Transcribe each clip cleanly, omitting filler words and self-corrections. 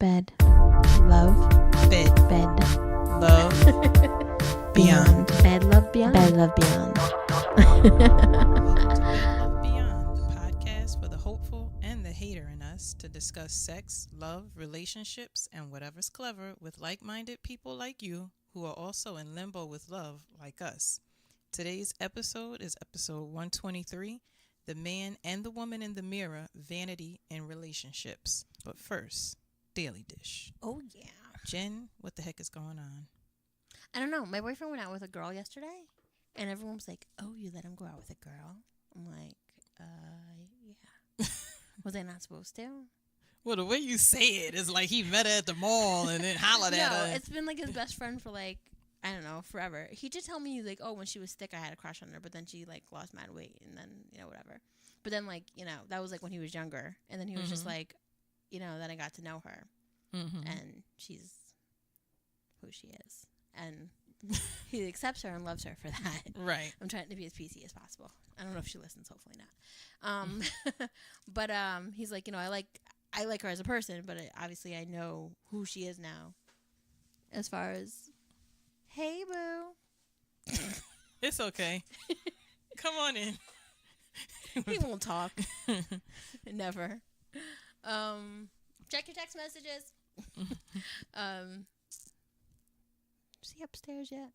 Bed. Love. Bed. Bed. Love. Beyond. Bed, love, beyond. Bed, love, beyond. Welcome to Bed Love Beyond, the podcast for the hopeful and the hater in us to discuss sex, love, relationships, and whatever's clever with like-minded people like you who are also in limbo with love like us. Today's episode is episode 123, The Man and the Woman in the Mirror, Vanity and Relationships. But first, Daily Dish. Oh, yeah. Jen, what the heck is going on? I don't know. My boyfriend went out with a girl yesterday, and everyone was like, oh, you let him go out with a girl? I'm like, yeah. Was I not supposed to? Well, the way you say it is like he met her at the mall and then hollered at her. No, it's been like his best friend for like, I don't know, forever. He did tell me like, oh, when she was thick, I had a crush on her, but then she like lost mad weight and then, whatever. But then like, that was like when he was younger. And then he was just like, then I got to know her. And she's who she is. And he accepts her and loves her for that. Right. I'm trying to be as PC as possible. I don't know if she listens, hopefully not. But he's like, I like her as a person, but obviously I know who she is now. As far as, hey, boo. It's okay. Come on in. He won't talk. Never. Check your text messages. Is he upstairs yet?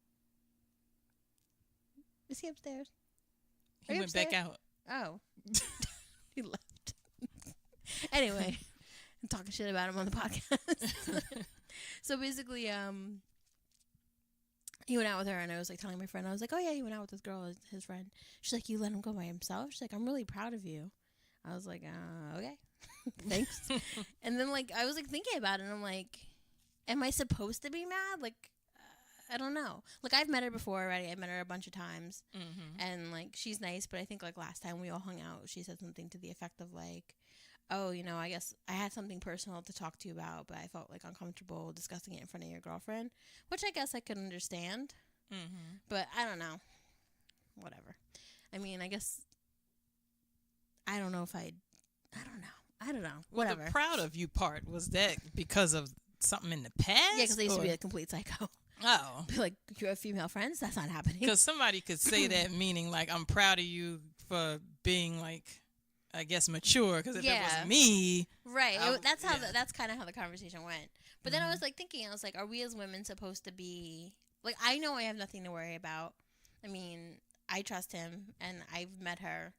Is he upstairs? He went back out. Oh. He left. Anyway, I'm talking shit about him on the podcast. So basically, he went out with her, and I was like telling my friend, I was like, oh yeah, he went out with this girl, his friend. She's like, you let him go by himself? She's like, I'm really proud of you. I was like, okay. Thanks. And then like I was like thinking about it, and I'm like, am I supposed to be mad? Like, I don't know. Like, I've met her before already. I've met her a bunch of times. And, like, she's nice. But I think, like, last time we all hung out, she said something to the effect of, like, oh, I guess I had something personal to talk to you about, but I felt, like, uncomfortable discussing it in front of your girlfriend, which I guess I could understand. But I don't know. Whatever. I mean, I guess I don't know if I don't know. Whatever. Well, the proud of you part, was that because of something in the past? Yeah, because I used to be a complete psycho. Oh. Be like, you have female friends? That's not happening. Because somebody could say that meaning, like, I'm proud of you for being, like, I guess mature. Because if it was me. Right. That's kind of how the conversation went. But then I was, like, thinking, I was like, are we as women supposed to be, like, I know I have nothing to worry about. I mean, I trust him, and I've met her.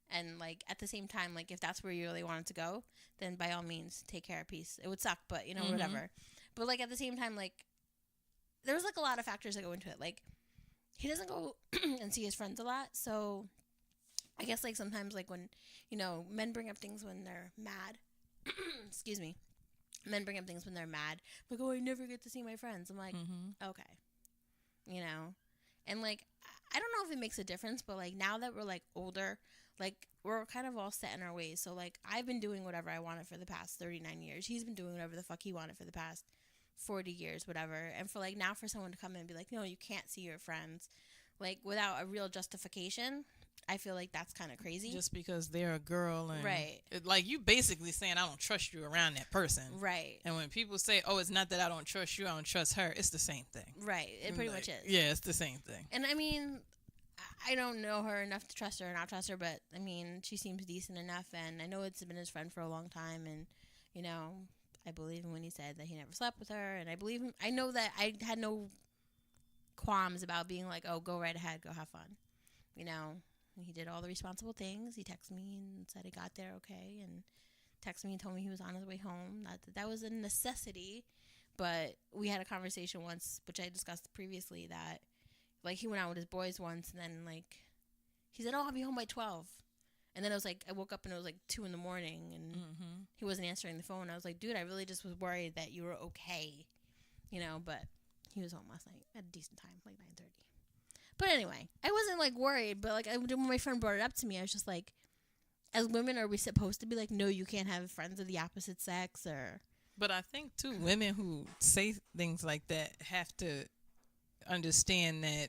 And, like, at the same time, like, if that's where you really wanted to go, then by all means, take care of peace. It would suck, but, whatever. But, like, at the same time, like, there's, like, a lot of factors that go into it. Like, he doesn't go and see his friends a lot. So, I guess, like, sometimes, like, when, men bring up things when they're mad. Excuse me. Men bring up things when they're mad. Like, oh, I never get to see my friends. I'm like, okay. And, like, I don't know if it makes a difference, but, like, now that we're, like, older, like, we're kind of all set in our ways. So, like, I've been doing whatever I wanted for the past 39 years. He's been doing whatever the fuck he wanted for the past 40 years, whatever. And for, like, now for someone to come in and be like, no, you can't see your friends, like, without a real justification, I feel like that's kind of crazy. Just because they're a girl. And right. Like, you basically saying, I don't trust you around that person. Right. And when people say, oh, it's not that I don't trust you, I don't trust her, it's the same thing. Right. It pretty much is. Yeah, it's the same thing. And, I mean, I don't know her enough to trust her or not trust her, but, I mean, she seems decent enough, and I know it's been his friend for a long time, and, I believe him when he said that he never slept with her, and I believe him. I know that I had no qualms about being like, oh, go right ahead, go have fun. He did all the responsible things. He texted me and said he got there okay, and texted me and told me he was on his way home. Not that was a necessity, but we had a conversation once, which I discussed previously, that, like, he went out with his boys once, and then, like, he said, oh, I'll be home by 12. And then I was like, I woke up and it was like 2 a.m. and he wasn't answering the phone. I was like, dude, I really just was worried that you were okay, but he was home last night at a decent time, like 9:30. But anyway, I wasn't like worried, but like when my friend brought it up to me, I was just like, as women, are we supposed to be like, no, you can't have friends of the opposite sex? Or? But I think too, women who say things like that have to understand that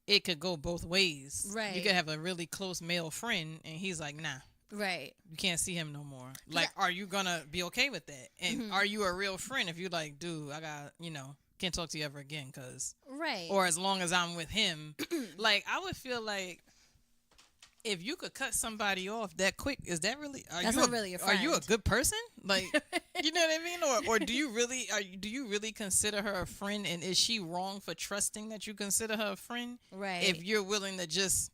it could go both ways. Right. You could have a really close male friend, and he's like, nah, Right. You can't see him no more. Like, are you gonna be okay with that? And are you a real friend if you're like, dude, I got, can't talk to you ever again, cause right. Or as long as I'm with him, like I would feel like if you could cut somebody off that quick, is that really? That's not really a friend. Are you a good person? Like, you know what I mean? Or do you really? Do you really consider her a friend? And is she wrong for trusting that you consider her a friend? Right. If you're willing to just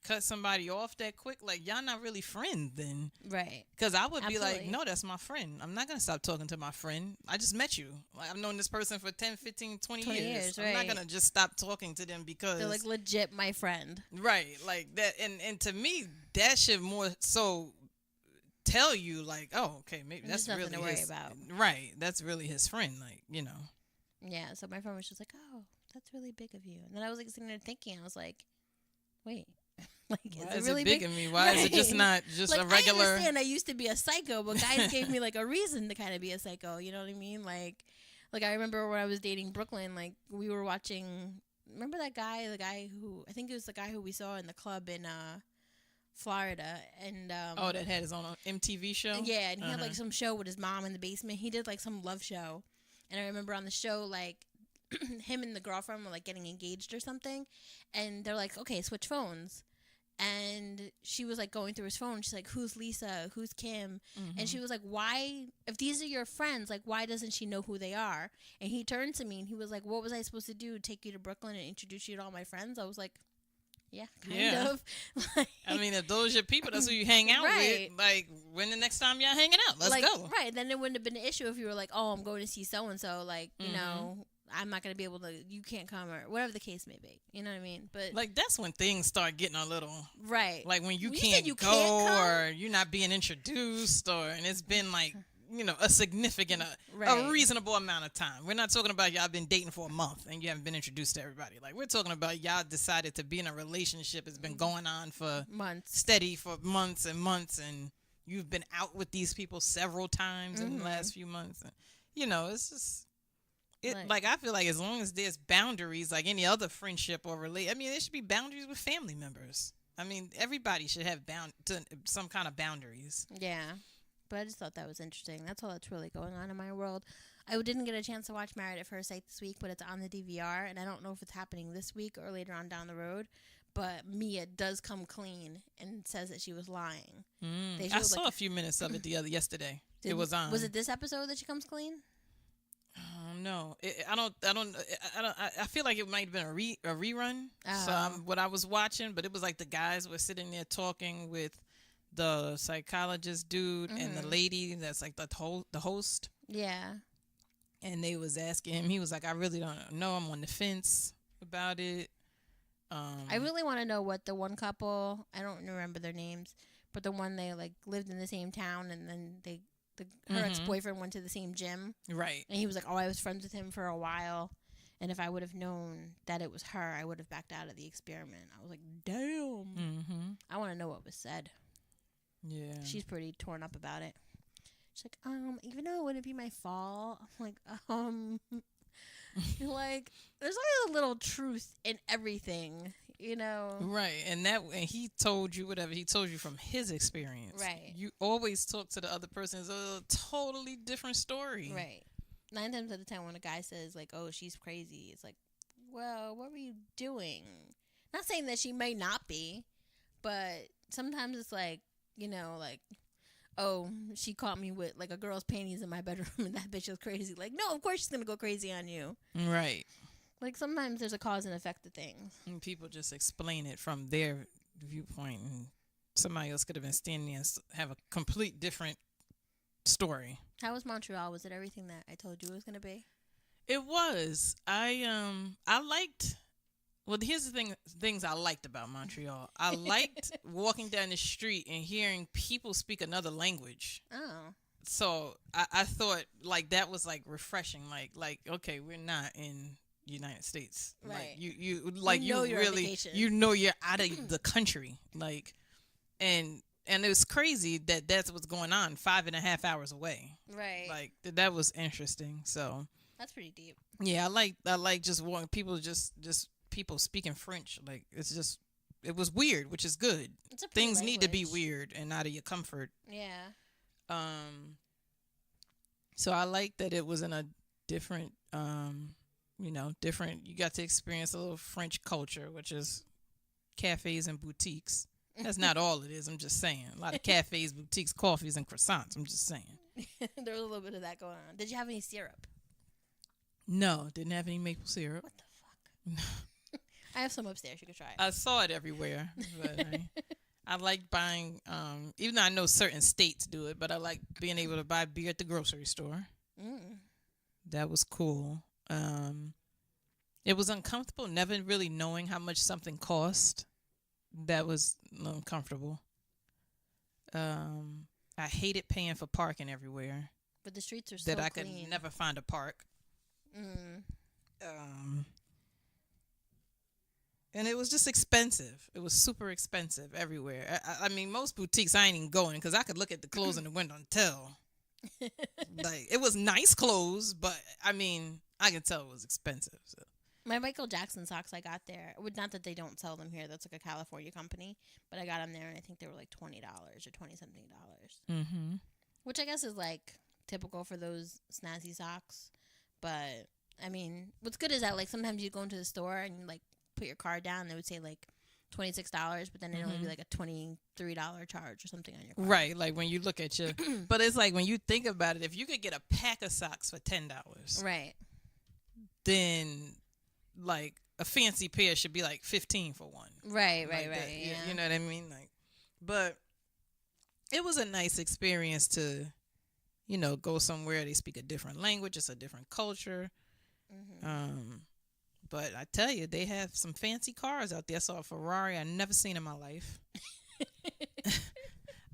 cut somebody off that quick, like y'all not really friends then. Right. Because I would Absolutely. be like, no, that's my friend. I'm not going to stop talking to my friend. I just met you. Like, I've known this person for 10, 15, 20 years. I'm not going to just stop talking to them because they're like legit my friend. Right. Like that. And to me, that should more so tell you like, oh, okay, maybe that's really to worry about. Right. That's really his friend. Like, Yeah. So my friend was just like, oh, that's really big of you. And then I was like sitting there thinking, I was like, wait. Like, why is it really big of me? Why is it just not just like, a regular? I understand I used to be a psycho, but guys gave me like a reason to kind of be a psycho. You know what I mean? Like I remember when I was dating Brooklyn, like we were watching. Remember that guy? The guy who I think it was the guy who we saw in the club in Florida, and that had his own MTV show. Yeah, and he had like some show with his mom in the basement. He did like some love show, and I remember on the show like him and the girlfriend were like getting engaged or something, and they're like, okay, switch phones. And she was like going through his phone. She's like, who's Lisa? Who's Kim? And she was like, why, if these are your friends, like, why doesn't she know who they are? And he turned to me and he was like, what was I supposed to do? Take you to Brooklyn and introduce you to all my friends? I was like, yeah, kind of. Like, I mean, if those are your people, that's who you hang out with. Like, when the next time y'all hanging out? Let's go. Right. Then it wouldn't have been an issue if you were like, oh, I'm going to see so-and-so. Like, you know, I'm not going to be able to, you can't come or whatever the case may be. You know what I mean? But like, that's when things start getting a little. Right. Like, when you can't go or you're not being introduced and it's been like, a significant, a reasonable amount of time. We're not talking about y'all been dating for a month and you haven't been introduced to everybody. Like, we're talking about y'all decided to be in a relationship. It's been going on for months, steady for months and months. And you've been out with these people several times in the last few months. And, it's just. Like I feel like as long as there's boundaries, like any other friendship or relate, I mean, there should be boundaries with family members. I mean, everybody should have some kind of boundaries. Yeah, but I just thought that was interesting. That's all that's really going on in my world. I didn't get a chance to watch Married at First Sight this week, but it's on the DVR, and I don't know if it's happening this week or later on down the road. But Mia does come clean and says that she was lying. I saw a few minutes of it yesterday. It was on. Was it this episode that she comes clean? No, I feel like it might have been a rerun. So what I was watching, but it was like the guys were sitting there talking with the psychologist dude and the lady that's like the host. Yeah. And they was asking him. He was like, I really don't know. I'm on the fence about it. I really want to know what the one couple, I don't remember their names, but the one they like lived in the same town and then her ex-boyfriend went to the same gym. Right. And he was like, oh, I was friends with him for a while. And if I would have known that it was her, I would have backed out of the experiment. I was like, damn. I want to know what was said. Yeah. She's pretty torn up about it. She's like, even though it wouldn't be my fault. I'm like, like, there's always a little truth in everything. Right, and he told you whatever he told you from his experience. Right, you always talk to the other person. It's a totally different story. Right, 9 times out of 10 when a guy says like, "Oh, she's crazy," it's like, well, what were you doing? Not saying that she may not be, but sometimes it's like, like, oh, she caught me with like a girl's panties in my bedroom and that bitch was crazy. Like, no, of course she's gonna go crazy on you. Right. Like, sometimes there's a cause and effect to things. And people just explain it from their viewpoint, and somebody else could have been standing there and have a complete different story. How was Montreal? Was it everything that I told you it was going to be? It was. I liked... Well, here's the things I liked about Montreal. I liked walking down the street and hearing people speak another language. Oh. So I thought, like, that was, like, refreshing. Like okay, we're not in... United States, right? Like you really you're out of the country, like, and it was crazy that's what's going on 5.5 hours away, right? Like that was interesting. So that's pretty deep. Yeah, I like just walking people, just people speaking French. Like it's it was weird, which is good. It's a pretty Things need to be language. weird and out of your comfort. Yeah. So I like that it was in a different, different. You got to experience a little French culture, which is cafes and boutiques. That's not all it is. I'm just saying. A lot of cafes, boutiques, coffees, and croissants. I'm just saying. There was a little bit of that going on. Did you have any syrup? No, didn't have any maple syrup. What the fuck? I have some upstairs. You can try it. I saw it everywhere, but I like buying. Even though I know certain states do it, but I like being able to buy beer at the grocery store. That was cool. It was uncomfortable, never really knowing how much something cost. That was uncomfortable. I hated paying for parking everywhere. But the streets are so that I clean. could never find a park. And it was just expensive. It was super expensive everywhere. I mean, most boutiques I ain't even going because I could look at the clothes in the window and tell. Like, it was nice clothes, but I mean, I can tell it was expensive. So. My Michael Jackson socks I got there. Not that they don't sell them here. That's like a California company. But I got them there, and I think they were like $20 or $20-something. Mm-hmm. Which I guess is like typical for those snazzy socks. But, I mean, what's good is that like sometimes you go into the store and you like put your card down and they would say like $26, but then it'll only be like a $23 charge or something on your card. Right, like when you look at your... But it's like when you think about it, if you could get a pack of socks for $10... Right. Then... like a fancy pair should be like $15 for one. Right. Yeah. You know what I mean? Like, but it was a nice experience to, go somewhere. They speak a different language. It's a different culture. But I tell you, they have some fancy cars out there. I saw a Ferrari I never seen in my life.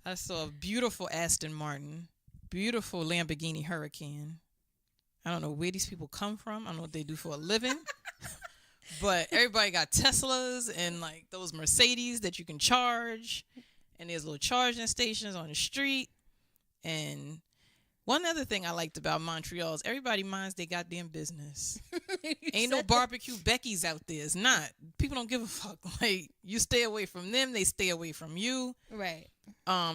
I saw a beautiful Aston Martin, beautiful Lamborghini Hurricane. I don't know where these people come from. I don't know what they do for a living. But everybody got Teslas and like those Mercedes that you can charge. And there's little charging stations on the street. And one other thing I liked about Montreal is everybody minds their goddamn business. Ain't no barbecue Becky's out there. It's not. People don't give a fuck. Like, you stay away from them, they stay away from you. Right.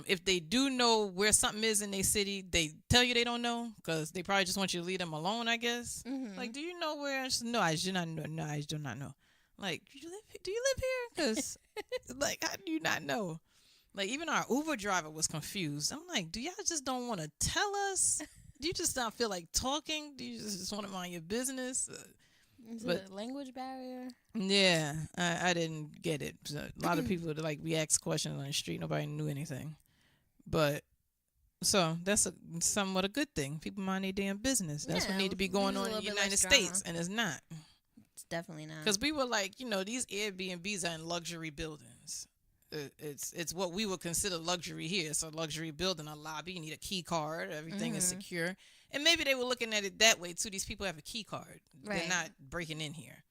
If they do know where something is in their city, they tell you they don't know because they probably just want you to leave them alone, I guess. Like, do you know where? No, I do not know. No, I do not know. Like, do you live here? Because, like, how do you not know? Like, even our Uber driver was confused. I'm like, do y'all just don't want to tell us? Do you just not feel like talking? Do you just want to mind your business? Is it a language barrier? Yeah, I didn't get it. So a lot of people, like, we asked questions on the street. Nobody knew anything. But, so, that's somewhat a good thing. People mind their damn business. That's what need to be going on in the United States. And it's not. It's definitely not. Because we were like, these Airbnbs are in luxury buildings. It's what we would consider luxury here. It's a luxury building, a lobby. You need a key card. Everything is secure. And maybe they were looking at it that way, too. These people have a key card. Right. They're not breaking in here.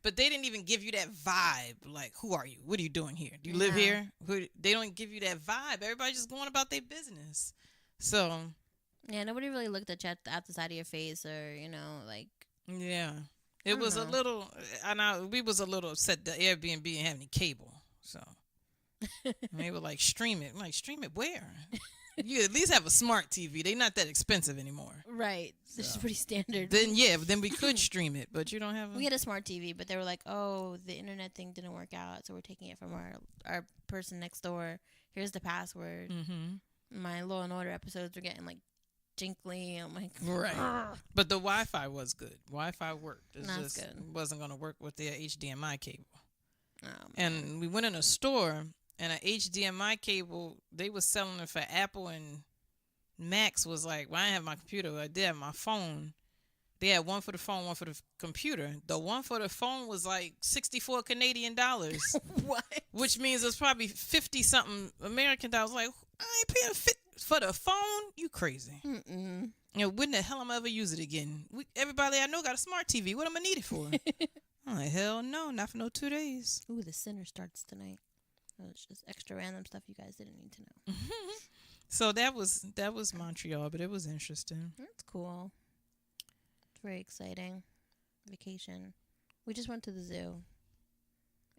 But they didn't even give you that vibe. Like, who are you? What are you doing here? Do you live here? They don't give you that vibe. Everybody's just going about their business. So. Yeah, nobody really looked at you at the side of your face or, like. Yeah. It was a little, we was a little upset the Airbnb didn't have any cable. So. They were like, stream it. I'm like, stream it where? You at least have a smart TV. They're not that expensive anymore. Right. This is pretty standard. Then we could stream it, but you don't have We had a smart TV, but they were like, oh, the internet thing didn't work out, so we're taking it from our person next door. Here's the password. My Law and Order episodes were getting, like, jinkly. I'm like, right. But the Wi-Fi was good. Wi-Fi worked. It good. Wasn't going to work with their HDMI cable. Oh, and we went in a store, and an HDMI cable, they were selling it for Apple, and Max was like, well, I didn't have my computer. I did have my phone. They had one for the phone, one for the computer. The one for the phone was like 64 Canadian dollars. What? Which means it's probably 50-something American dollars. Like, I ain't paying for the phone? You crazy. When the hell am I ever use it again? Everybody I know got a smart TV. What am I need it for? I'm like, hell no, not for no 2 days. Ooh, the Sinner starts tonight. It's just extra random stuff you guys didn't need to know. So that was Montreal, but it was interesting. That's cool. It's very exciting. Vacation. We just went to the zoo.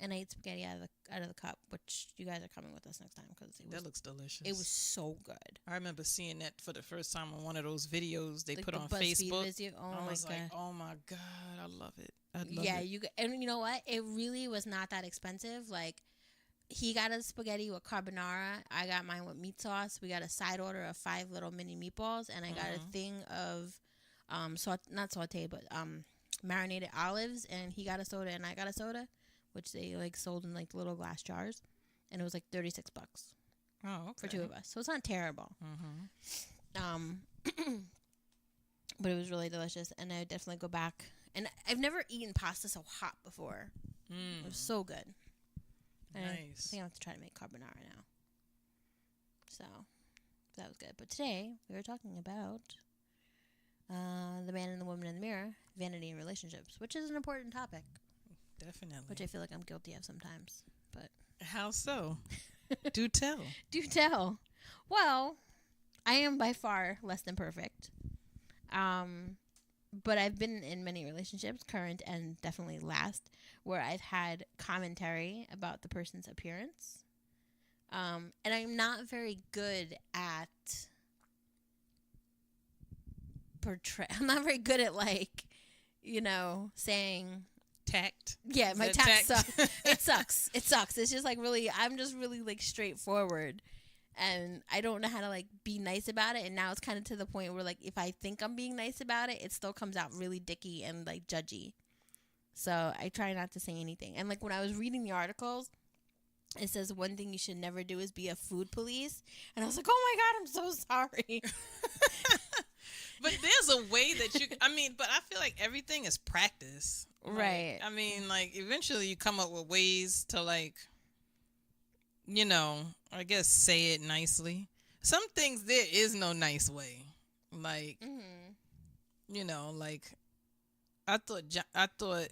And I ate spaghetti out of the cup, which you guys are coming with us next time because that looks delicious. It was so good. I remember seeing that for the first time on one of those videos they put on BuzzFeed Facebook. Video. Oh I was my god! Like, oh my god, I love it. I love it. Yeah, and you know what? It really was not that expensive. Like, he got a spaghetti with carbonara. I got mine with meat sauce. We got a side order of 5 little mini meatballs, and I got a thing of not saute, but marinated olives. And he got a soda, and I got a soda, which they like sold in like little glass jars, and it was like $36 for 2 of us. So it's not terrible. But it was really delicious, and I would definitely go back. And I've never eaten pasta so hot before. It was so good. And Nice. I think I have to try to make carbonara now. So that was good. But today we were talking about the man and the woman in the mirror, vanity in relationships, which is an important topic. Definitely. Which I feel like I'm guilty of sometimes. But how so? Do tell. Do tell. Well, I am by far less than perfect. But I've been in many relationships, current and definitely last, where I've had commentary about the person's appearance. And I'm not very good at I'm not very good at, like, you know, saying tact. Yeah, my tact sucks. It sucks. It sucks. It's just like I'm just really like straightforward. And I don't know how to like be nice about it. And now it's kind of to the point where like if I think I'm being nice about it, it still comes out really dicky and like judgy. So I try not to say anything. And like when I was reading the articles, it says one thing you should never do is be a food police. And I was like, oh my God, I'm so sorry. But there's a way that but I feel like everything is practice. Right. Like, I mean, like eventually you come up with ways to like, you know, I guess say it nicely. Some things there is no nice way. Like, you know, like I thought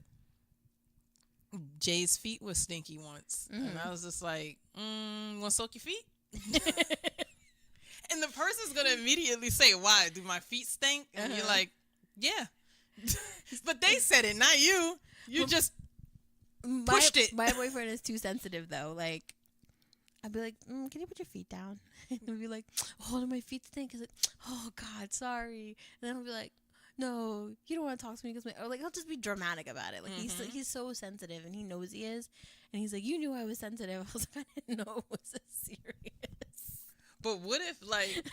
Jay's feet were stinky once, and I was just like, "Want to soak your feet?" And the person's gonna immediately say, "Why? Do my feet stink?" And you're like, "Yeah," but they said it, not you. You just pushed it. My boyfriend is too sensitive, though. Like, I'd be like, can you put your feet down? And he'll be like, oh, my feet stink. He's like, oh, God, sorry. And then I'll be like, no, you don't want to talk to me because or like, he'll just be dramatic about it. Like, he's so sensitive, and he knows he is. And he's like, you knew I was sensitive. I was like, I didn't know it was this serious. But what if, like,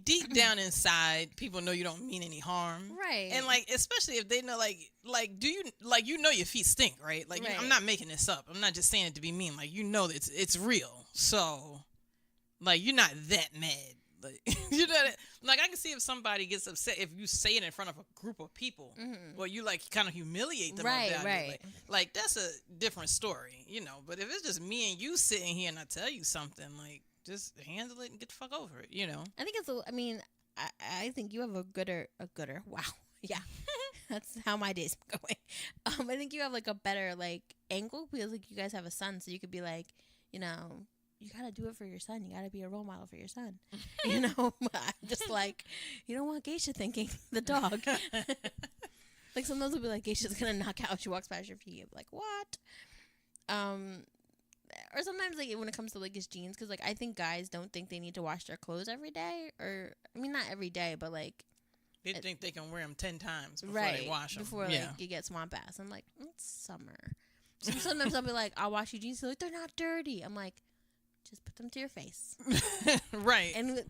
deep down inside, people know you don't mean any harm. Right. And, like, especially if they know, like, do you, like, you know your feet stink, right? Like, right. I'm not making this up. I'm not just saying it to be mean. Like, you know it's real. So, like, you're not that mad. Like, you know, like, I can see if somebody gets upset if you say it in front of a group of people, or you, like, kind of humiliate them. Right, about right. it. Like, that's a different story, you know. But if it's just me and you sitting here and I tell you something, like, just handle it and get the fuck over it, you know. I think I think you have a gooder. Wow. Yeah. That's how my day's going. I think you have like a better like angle because like you guys have a son, so you could be like, you know, you gotta do it for your son. You gotta be a role model for your son. You know, I'm just like, you don't want Geisha thinking the dog. Like sometimes it'll be like Geisha's gonna knock out. She walks past your feet. Like what? Or sometimes like when it comes to like his jeans, because like I think guys don't think they need to wash their clothes every day, or I mean not every day, but like they think they can wear them 10 times before right, they wash them. Before like you get swamp ass. I'm like, it's summer. So sometimes I'll be like, I'll wash your jeans. They're like, they're not dirty. I'm like, just put them to your face. Right. And and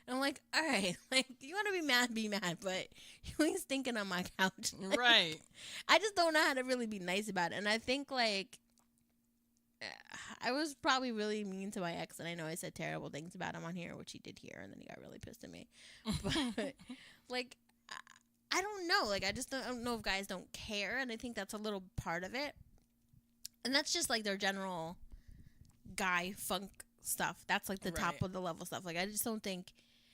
I'm like, all right, like you want to be mad, but you ain't stinking on my couch. Like, right. I just don't know how to really be nice about it, and I think like. I was probably really mean to my ex, and I know I said terrible things about him on here, which he did hear, and then he got really pissed at me. But, like, I don't know. Like, I don't know if guys don't care, and I think that's a little part of it. And that's just, like, their general guy funk stuff. That's, like, the top of the level stuff. Like, I just don't think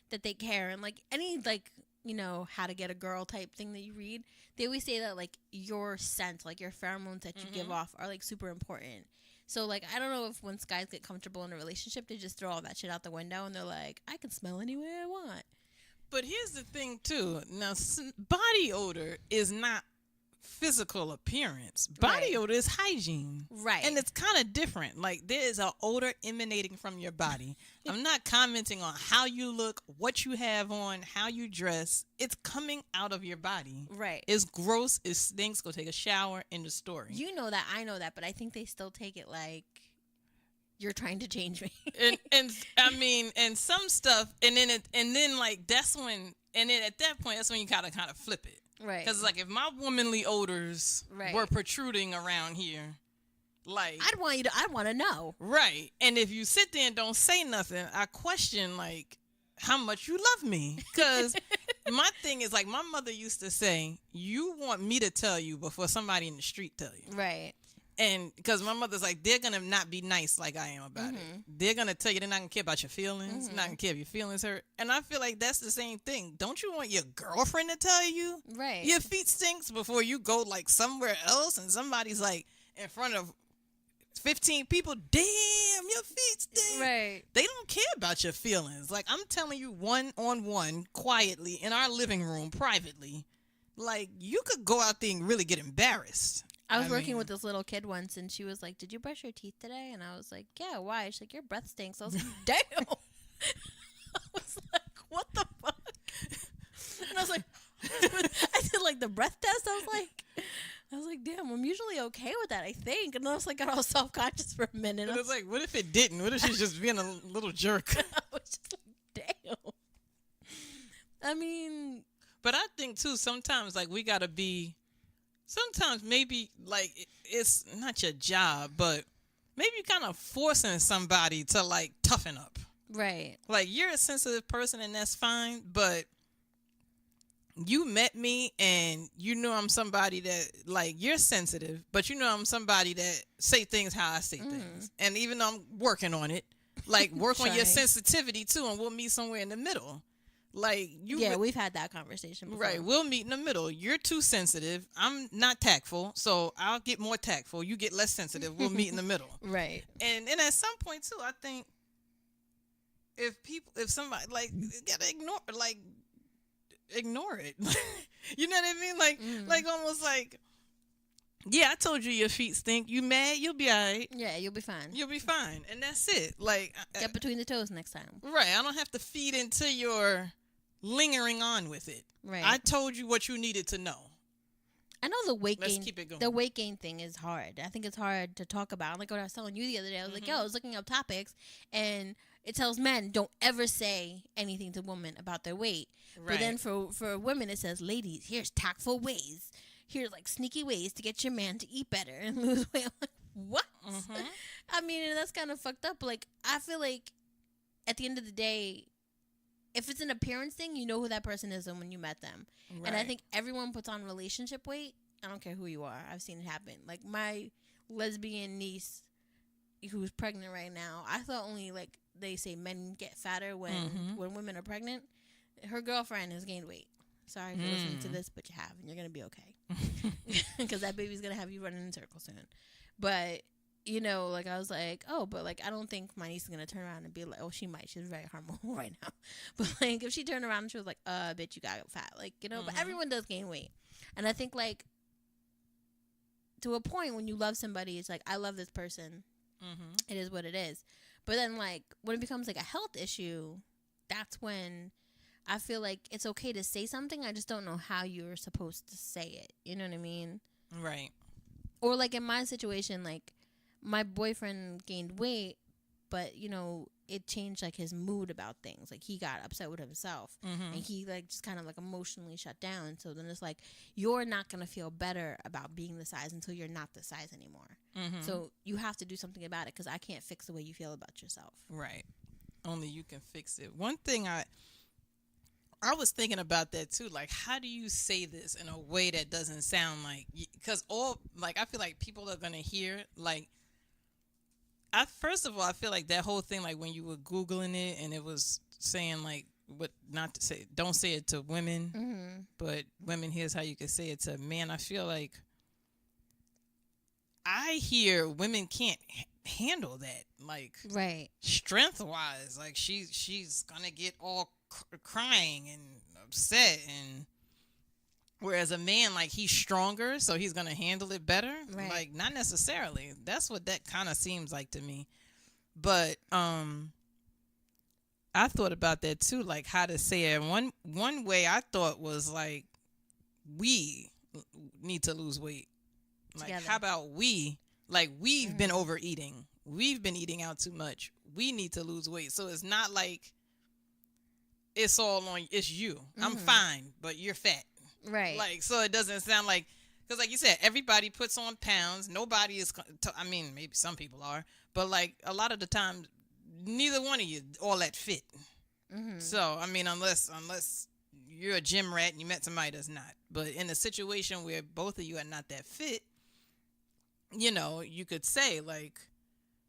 that they care. And, like, any, like, you know, how to get a girl type thing that you read, they always say that, like, your scent, like, your pheromones that you give off are, like, super important. So, like, I don't know if once guys get comfortable in a relationship, they just throw all that shit out the window and they're like, I can smell any way I want. But here's the thing, too. Now, body odor is not physical appearance. Body odor is hygiene. Right. And it's kind of different. Like, there is an odor emanating from your body. I'm not commenting on how you look, what you have on, how you dress. It's coming out of your body. Right. It's gross. It stinks. Go take a shower. End of story. You know that. I know that. But I think they still take it like you're trying to change me. and I mean, and some stuff, and then like that's when, and then at that point, that's when you kind of flip it. Right. Because, like, if my womanly odors Right. were protruding around here, like... I want to know. Right. And if you sit there and don't say nothing, I question, like, how much you love me. Because my thing is, like, my mother used to say, you want me to tell you before somebody in the street tell you. Right. And because my mother's like, they're going to not be nice like I am about it. They're going to tell you they're not going to care about your feelings. They're not going to care if your feelings hurt. And I feel like that's the same thing. Don't you want your girlfriend to tell you Right. your feet stinks before you go like somewhere else and somebody's like in front of 15 people, damn, your feet stink. Right. They don't care about your feelings. Like, I'm telling you one-on-one, quietly, in our living room, privately. Like, you could go out there and really get embarrassed. I was working with this little kid once, and she was like, "Did you brush your teeth today?" And I was like, "Yeah, why?" She's like, "Your breath stinks." I was like, "Damn!" I was like, "What the fuck?" And I was like, "I did like the breath test." I was like, "Damn, I'm usually okay with that, I think." And I was like, got all self-conscious for a minute. And it's like, what if it didn't? What if she's just being a little jerk? I was just like, "Damn." I mean, but I think too, sometimes like we gotta be. Sometimes maybe, like, it's not your job, but maybe you're kind of forcing somebody to, like, toughen up. right. Like, you're a sensitive person, and that's fine, but you met me, and you know I'm somebody that, like, you're sensitive, but you know I'm somebody that say things how I say things. And even though I'm working on it, like, work on your Trying. sensitivity, too, and we'll meet somewhere in the middle. Like, We've had that conversation before. Right, we'll meet in the middle. You're too sensitive. I'm not tactful, so I'll get more tactful. You get less sensitive. We'll meet in the middle. Right. And at some point too, I think if somebody like you gotta ignore it. You know what I mean? Like almost like, yeah, I told you your feet stink. You mad? You'll be all right. Yeah, you'll be fine. You'll be fine, and that's it. Like, Get between the toes next time. right? I don't have to feed into your lingering on with it. Right. I told you what you needed to know. I know the weight Let's gain. keep it going. The weight gain thing is hard. I think it's hard to talk about. Like what I was telling you the other day. I was like, yo, I was looking up topics, and it tells men don't ever say anything to women about their weight. Right. But then for women, it says, ladies, here's tactful ways. Here's like sneaky ways to get your man to eat better and lose weight. I'm like, what? I mean, and that's kind of fucked up. Like, I feel like at the end of the day, if it's an appearance thing, you know who that person is when you met them. Right. And I think everyone puts on relationship weight. I don't care who you are. I've seen it happen. Like my lesbian niece who's pregnant right now, I thought only like they say men get fatter when women are pregnant. Her girlfriend has gained weight. Sorry if you're listening to this, but you have, and you're going to be okay. Because that baby's going to have you running in circles soon. But, you know, like I was like, oh, but like I don't think my niece is going to turn around and be like, oh, she might. She's very hormonal right now. But like if she turned around and she was like, bitch, you got fat. Like, you know, but everyone does gain weight. And I think like to a point when you love somebody, it's like, I love this person. It is what it is. But then like when it becomes like a health issue, that's when I feel like it's okay to say something. I just don't know how you're supposed to say it. You know what I mean? Right. Or like in my situation, like my boyfriend gained weight, but you know, it changed like his mood about things. Like he got upset with himself and he like just kind of like emotionally shut down. So then it's like, you're not going to feel better about being the size until you're not the size anymore. So you have to do something about it because I can't fix the way you feel about yourself. Right. Only you can fix it. One thing I was thinking about that too. Like, how do you say this in a way that doesn't sound like, because I feel like people are going to hear, like, first of all, I feel like that whole thing, like when you were Googling it and it was saying like, what not to say, don't say it to women, but women, here's how you can say it to men. I feel like I hear women can't handle that, like, right, strength wise. Like she's gonna get all crying and upset, and Whereas a man, like, he's stronger, so he's gonna handle it better. Right. Like, not necessarily. That's what that kind of seems like to me. But I thought about that too, like how to say it. One way I thought was like, we need to lose weight. Like, Together. how about we've been overeating. We've been eating out too much. We need to lose weight. So it's not like it's all on, it's you. I'm fine, but you're fat. Right. Like, so it doesn't sound like, because like you said, everybody puts on pounds. Nobody is, I mean, maybe some people are, but like a lot of the time, neither one of you all that fit. So, I mean, unless you're a gym rat and you met somebody that's not. But in a situation where both of you are not that fit, you know, you could say, like,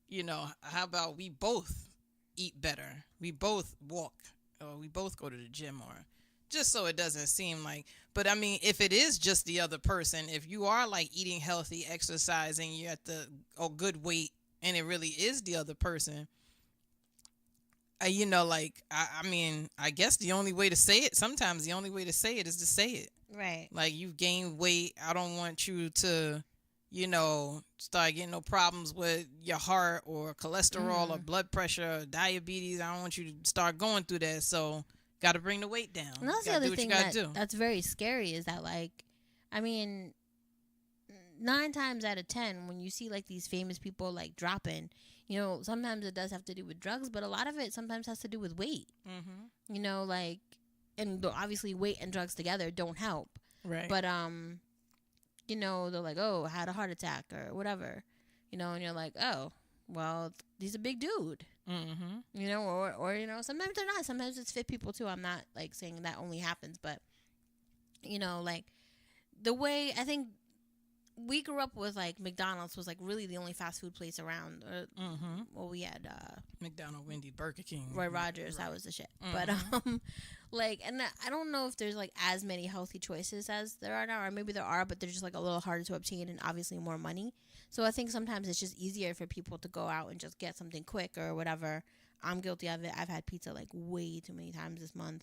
you know, how about we both eat better? We both walk, or we both go to the gym, or just so it doesn't seem like. But I mean, if it is just the other person, if you are like eating healthy, exercising, you're at the good weight, and it really is the other person, you know, like, I mean, I guess the only way to say it, sometimes the only way to say it is to say it. Right. Like, you've gained weight. I don't want you to, you know, start getting no problems with your heart or cholesterol or blood pressure or diabetes. I don't want you to start going through that. So, got to bring the weight down. And that's the other thing that's very scary is that, like, I mean, 9 times out of 10, when you see, like, these famous people, like, dropping, you know, sometimes it does have to do with drugs, but a lot of it sometimes has to do with weight. You know, like, and obviously weight and drugs together don't help. Right. But, you know, they're like, oh, I had a heart attack or whatever, you know, and you're like, oh, well, he's a big dude. You know, or, you know, sometimes they're not. Sometimes it's fit people, too. I'm not, like, saying that only happens, but, you know, like, the way, I think, we grew up with, like, McDonald's was, like, really the only fast food place around. Well, we had McDonald's, Wendy, Burger King, Roy Rogers. That was the shit. But like, and I don't know if there's, like, as many healthy choices as there are now, or maybe there are, but they're just, like, a little harder to obtain and obviously more money. So I think sometimes it's just easier for people to go out and just get something quick or whatever. I'm guilty of it. I've had pizza, like, way too many times this month.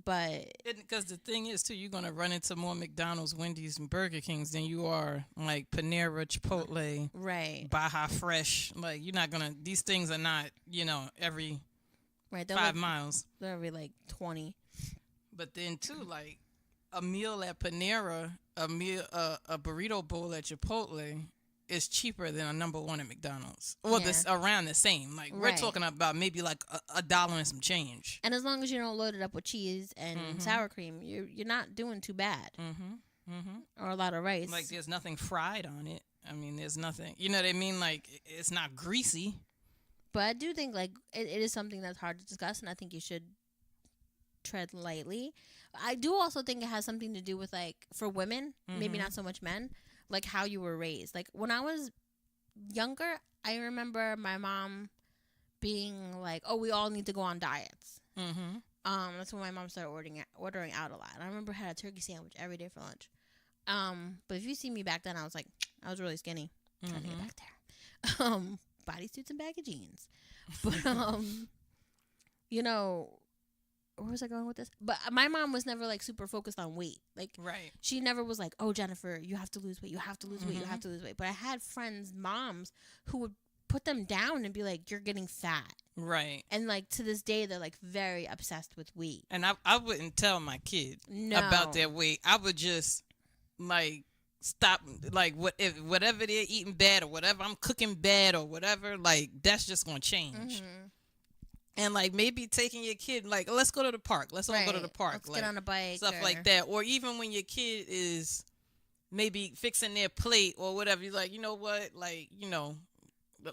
But because the thing is too, you're gonna run into more McDonald's, Wendy's, and Burger Kings than you are like Panera, Chipotle, right, Baja Fresh. Like, you're not gonna. These things are not, you know, every 5 miles. They're every like 20. But then too, like a meal at Panera, a burrito bowl at Chipotle is cheaper than a number one at McDonald's. Well, this around the same. Like, we're talking about maybe like a dollar and some change. And as long as you don't load it up with cheese and sour cream, you're not doing too bad. Or a lot of rice. Like, there's nothing fried on it. I mean, there's nothing. You know what I mean? Like, it's not greasy. But I do think, like, it is something that's hard to discuss, and I think you should tread lightly. I do also think it has something to do with, like, for women, maybe not so much men, like, how you were raised. Like, when I was younger, I remember my mom being like, oh, we all need to go on diets. That's when my mom started ordering out a lot. And I remember I had a turkey sandwich every day for lunch. But if you see me back then, I was really skinny. Trying to get back there. Bodysuits and baggy jeans. But, you know, where was I going with this? But my mom was never, like, super focused on weight. Like, right. She never was like, oh, Jennifer, you have to lose weight. You have to lose weight. You have to lose weight. But I had friends, moms, who would put them down and be like, you're getting fat. Right. And, like, to this day, they're, like, very obsessed with weight. And I wouldn't tell my kid about their weight. I would just, like, stop, like, whatever they're eating bad or whatever I'm cooking bad or whatever, like, that's just going to change. And, like, maybe taking your kid, like, let's go to the park. Let's all go to the park. Let's like, get on a bike. Stuff like that. Or even when your kid is maybe fixing their plate or whatever, you're like, you know what? Like, you know,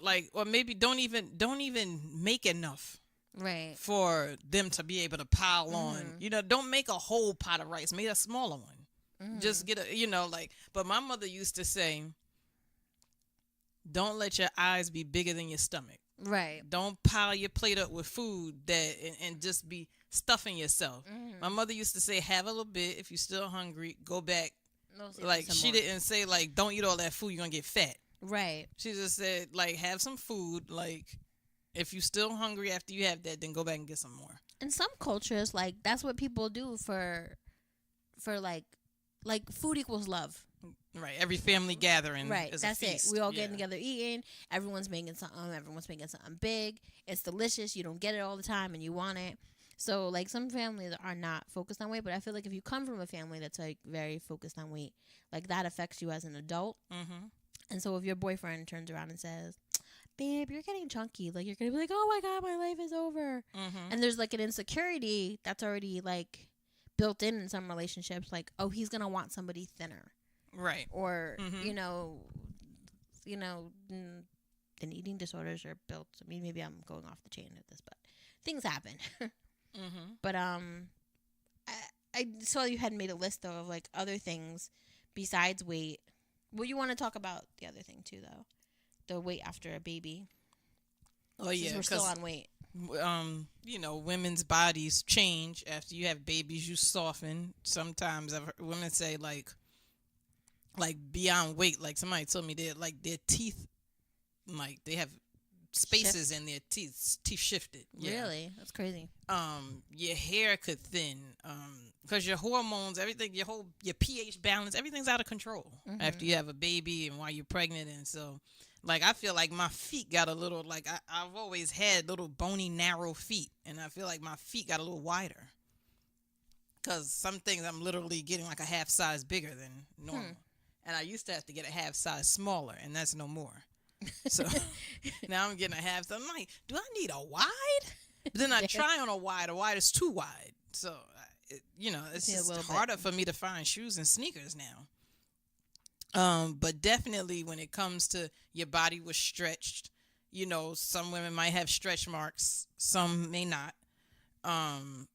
like, or maybe don't even make enough. Right. For them to be able to pile on. You know, don't make a whole pot of rice. Make a smaller one. Just get a, you know, like, but my mother used to say, don't let your eyes be bigger than your stomach. Right. Don't pile your plate up with food and just be stuffing yourself. My mother used to say, have a little bit. If you're still hungry, go back. Like, she didn't say, like, don't eat all that food. You're going to get fat. Right. She just said, like, have some food. Like, if you're still hungry after you have that, then go back and get some more. In some cultures, like, that's what people do for for like food equals love. Right. Every family gathering. Right. Is That's a feast. it. We all getting together eating. Everyone's making something. Everyone's making something big. It's delicious. You don't get it all the time and you want it. So like some families are not focused on weight, but I feel like if you come from a family that's like very focused on weight, like that affects you as an adult. Mm-hmm. And so if your boyfriend turns around and says, babe, you're getting chunky, like you're going to be like, oh my God, my life is over. Mm-hmm. And there's like an insecurity that's already like built in some relationships. Like, oh, he's going to want somebody thinner. Right. Or, then eating disorders are built. I mean, maybe I'm going off the chain with this, but things happen. Mm-hmm. But I saw you had made a list though of like other things besides weight. Well, you want to talk about the other thing too, though, the weight after a baby. Oh yeah, we're still on weight. Women's bodies change after you have babies. You soften. Sometimes I've heard women say like beyond weight. Like somebody told me like their teeth, like they have spaces in their teeth shifted. Yeah. Really? That's crazy. Your hair could thin, because your hormones, everything, your pH balance, everything's out of control after you have a baby and while you're pregnant. And so, like, I feel like my feet got a little, like, I've always had little bony, narrow feet, and I feel like my feet got a little wider. Because some things I'm literally getting like a half size bigger than normal. And I used to have to get a half size smaller, and that's no more. So now I'm getting a half. So I'm like, do I need a wide? But then I try on a wide. A wide is too wide. So, it's just harder for me to find shoes and sneakers now. But definitely when it comes to your body was stretched, some women might have stretch marks. Some may not. And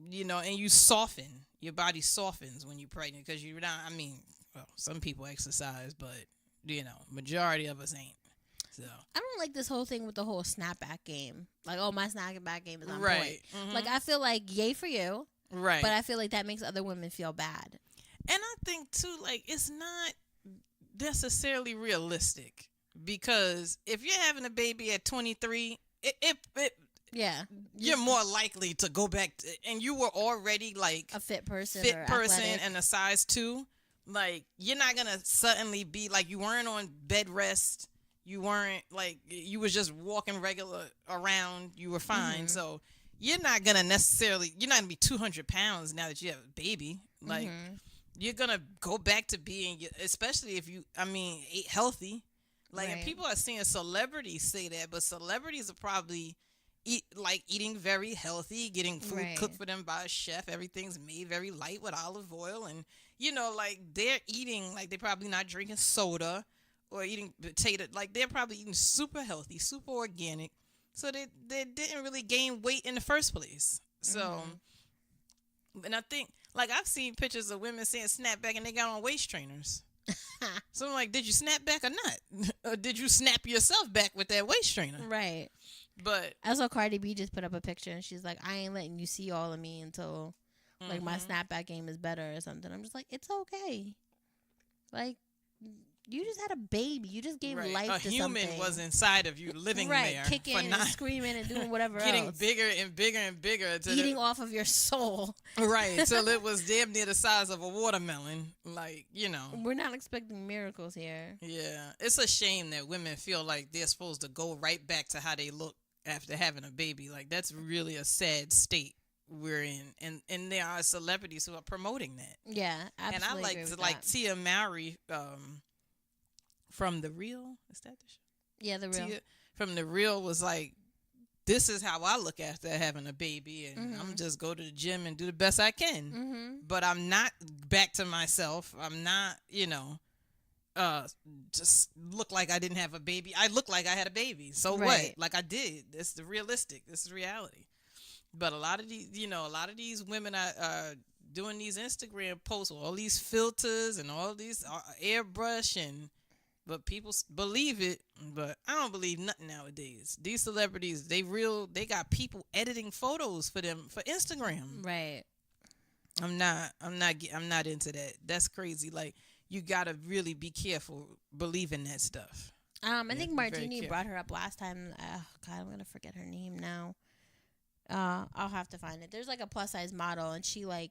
you soften. Your body softens when you're pregnant because you're not, some people exercise, but majority of us ain't. So I don't like this whole thing with the whole snapback game. Like, oh, my snapback game is on right. point. Mm-hmm. Like, I feel like yay for you. Right. But I feel like that makes other women feel bad. And I think too, like, it's not necessarily realistic because if you're having a baby at 23, you're more likely to go back and you were already like a fit person and a size 2. Like, you're not going to suddenly be like, you weren't on bed rest. You weren't like, you was just walking regular around. You were fine. Mm-hmm. So you're not going to be 200 pounds now that you have a baby. Like, you're going to go back to being, especially if you, ate healthy. Like, and people are seeing celebrities say that, but celebrities are probably eating very healthy, getting food cooked for them by a chef. Everything's made very light with olive oil. And, like they're eating, like they're probably not drinking soda or eating potato. Like they're probably eating super healthy, super organic. So they didn't really gain weight in the first place. So, and I think, like I've seen pictures of women saying snap back and they got on waist trainers. So I'm like, did you snap back or not? Or did you snap yourself back with that waist trainer? Right. But I saw Cardi B just put up a picture and she's like, I ain't letting you see all of me until like my snapback game is better or something. I'm just like, it's okay. Like, you just had a baby. You just gave life to something. A human was inside of you living there. Kicking and screaming and doing whatever getting else. Getting bigger and bigger and bigger. Eating off of your soul. Right. Till it was damn near the size of a watermelon. Like, We're not expecting miracles here. Yeah. It's a shame that women feel like they're supposed to go right back to how they look after having a baby. Like, that's really a sad state we're in. And there are celebrities who are promoting that. Yeah, absolutely. And I like Tia Mowry, from The Real. Is that the show? Yeah, The Real. Tia, from The Real was like, this is how I look after having a baby, and I'm just go to the gym and do the best I can. But I'm not back to myself. I'm not, just look like I didn't have a baby. I look like I had a baby. So what? Like I did. This is the realistic. This is reality. But a lot of these women are doing these Instagram posts with all these filters and all these airbrush but people believe it. But I don't believe nothing nowadays. These celebrities, they got people editing photos for them for Instagram. Right. I'm not into that. That's crazy. Like, you gotta really be careful believing that stuff. I think Martini brought her up last time. God, I'm gonna forget her name now. I'll have to find it. There's like a plus size model, and she like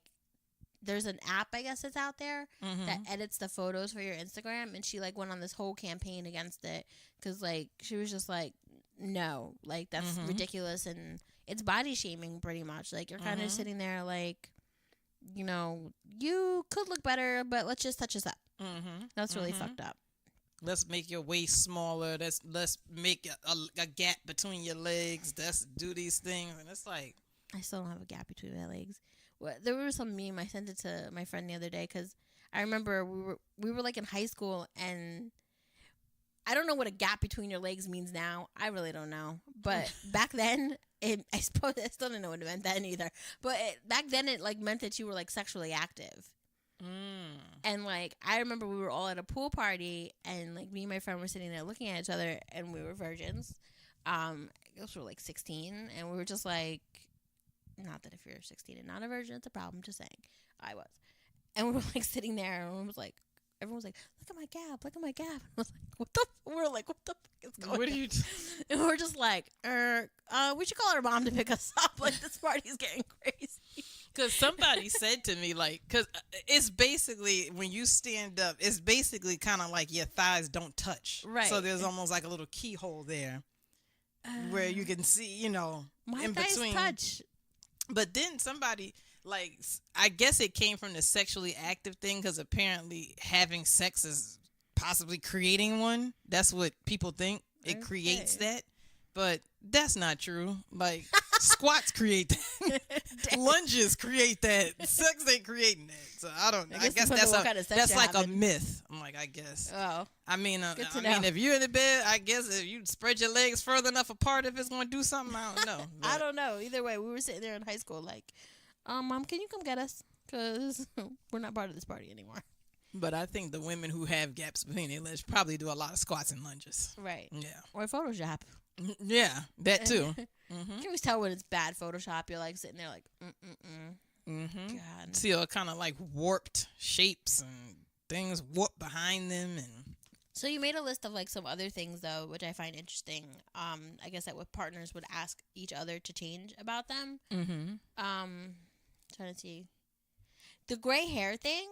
there's an app, I guess, that's out there that edits the photos for your Instagram, and she like went on this whole campaign against it because like she was just like, no, like that's ridiculous, and it's body shaming pretty much. Like you're kind of sitting there like, you know, you could look better, but let's just touch this up. That's really fucked up. Let's make your waist smaller. Let's make a gap between your legs. Let's do these things, and it's like I still don't have a gap between my legs. Well, there was some meme I sent it to my friend the other day because I remember we were like in high school, and I don't know what a gap between your legs means now. I really don't know, but back then I suppose I still didn't know what it meant then either. But back then it like meant that you were like sexually active. And like I remember we were all at a pool party, and like me and my friend were sitting there looking at each other, and we were virgins. I guess we were like 16, and we were just like, not that if you're 16 and not a virgin it's a problem, just saying. I was. And we were like sitting there, and everyone was like, look at my gap, look at my gap. And I was like, what the fuck is going on? What are you and we're just like, we should call our mom to pick us up. Like, this party's getting crazy. Because somebody said to me, like, because it's basically, when you stand up, it's basically kind of like your thighs don't touch. Right. So there's almost like a little keyhole there where you can see, you know, my in thighs between. touch. But then somebody, like, I guess it came from the sexually active thing, because apparently having sex is possibly creating one. That's what people think. It creates that. But that's not true. Like, squats create that. Lunges create that. Sex ain't creating that. So I don't know. I guess that's like a myth. I'm like, I guess. Oh. I mean, if you're in the bed, I guess if you spread your legs further enough apart, if it's going to do something, I don't know. But I don't know. Either way, we were sitting there in high school like, Mom, can you come get us? Because we're not part of this party anymore. But I think the women who have gaps between their legs probably do a lot of squats and lunges. Right. Yeah. Or Photoshop. Yeah, that too. You can always tell when it's bad Photoshop. You're like sitting there like, God. See all kind of like warped shapes and things warped behind them. And so you made a list of like some other things though, which I find interesting. I guess that what partners would ask each other to change about them. Trying to see the gray hair thing.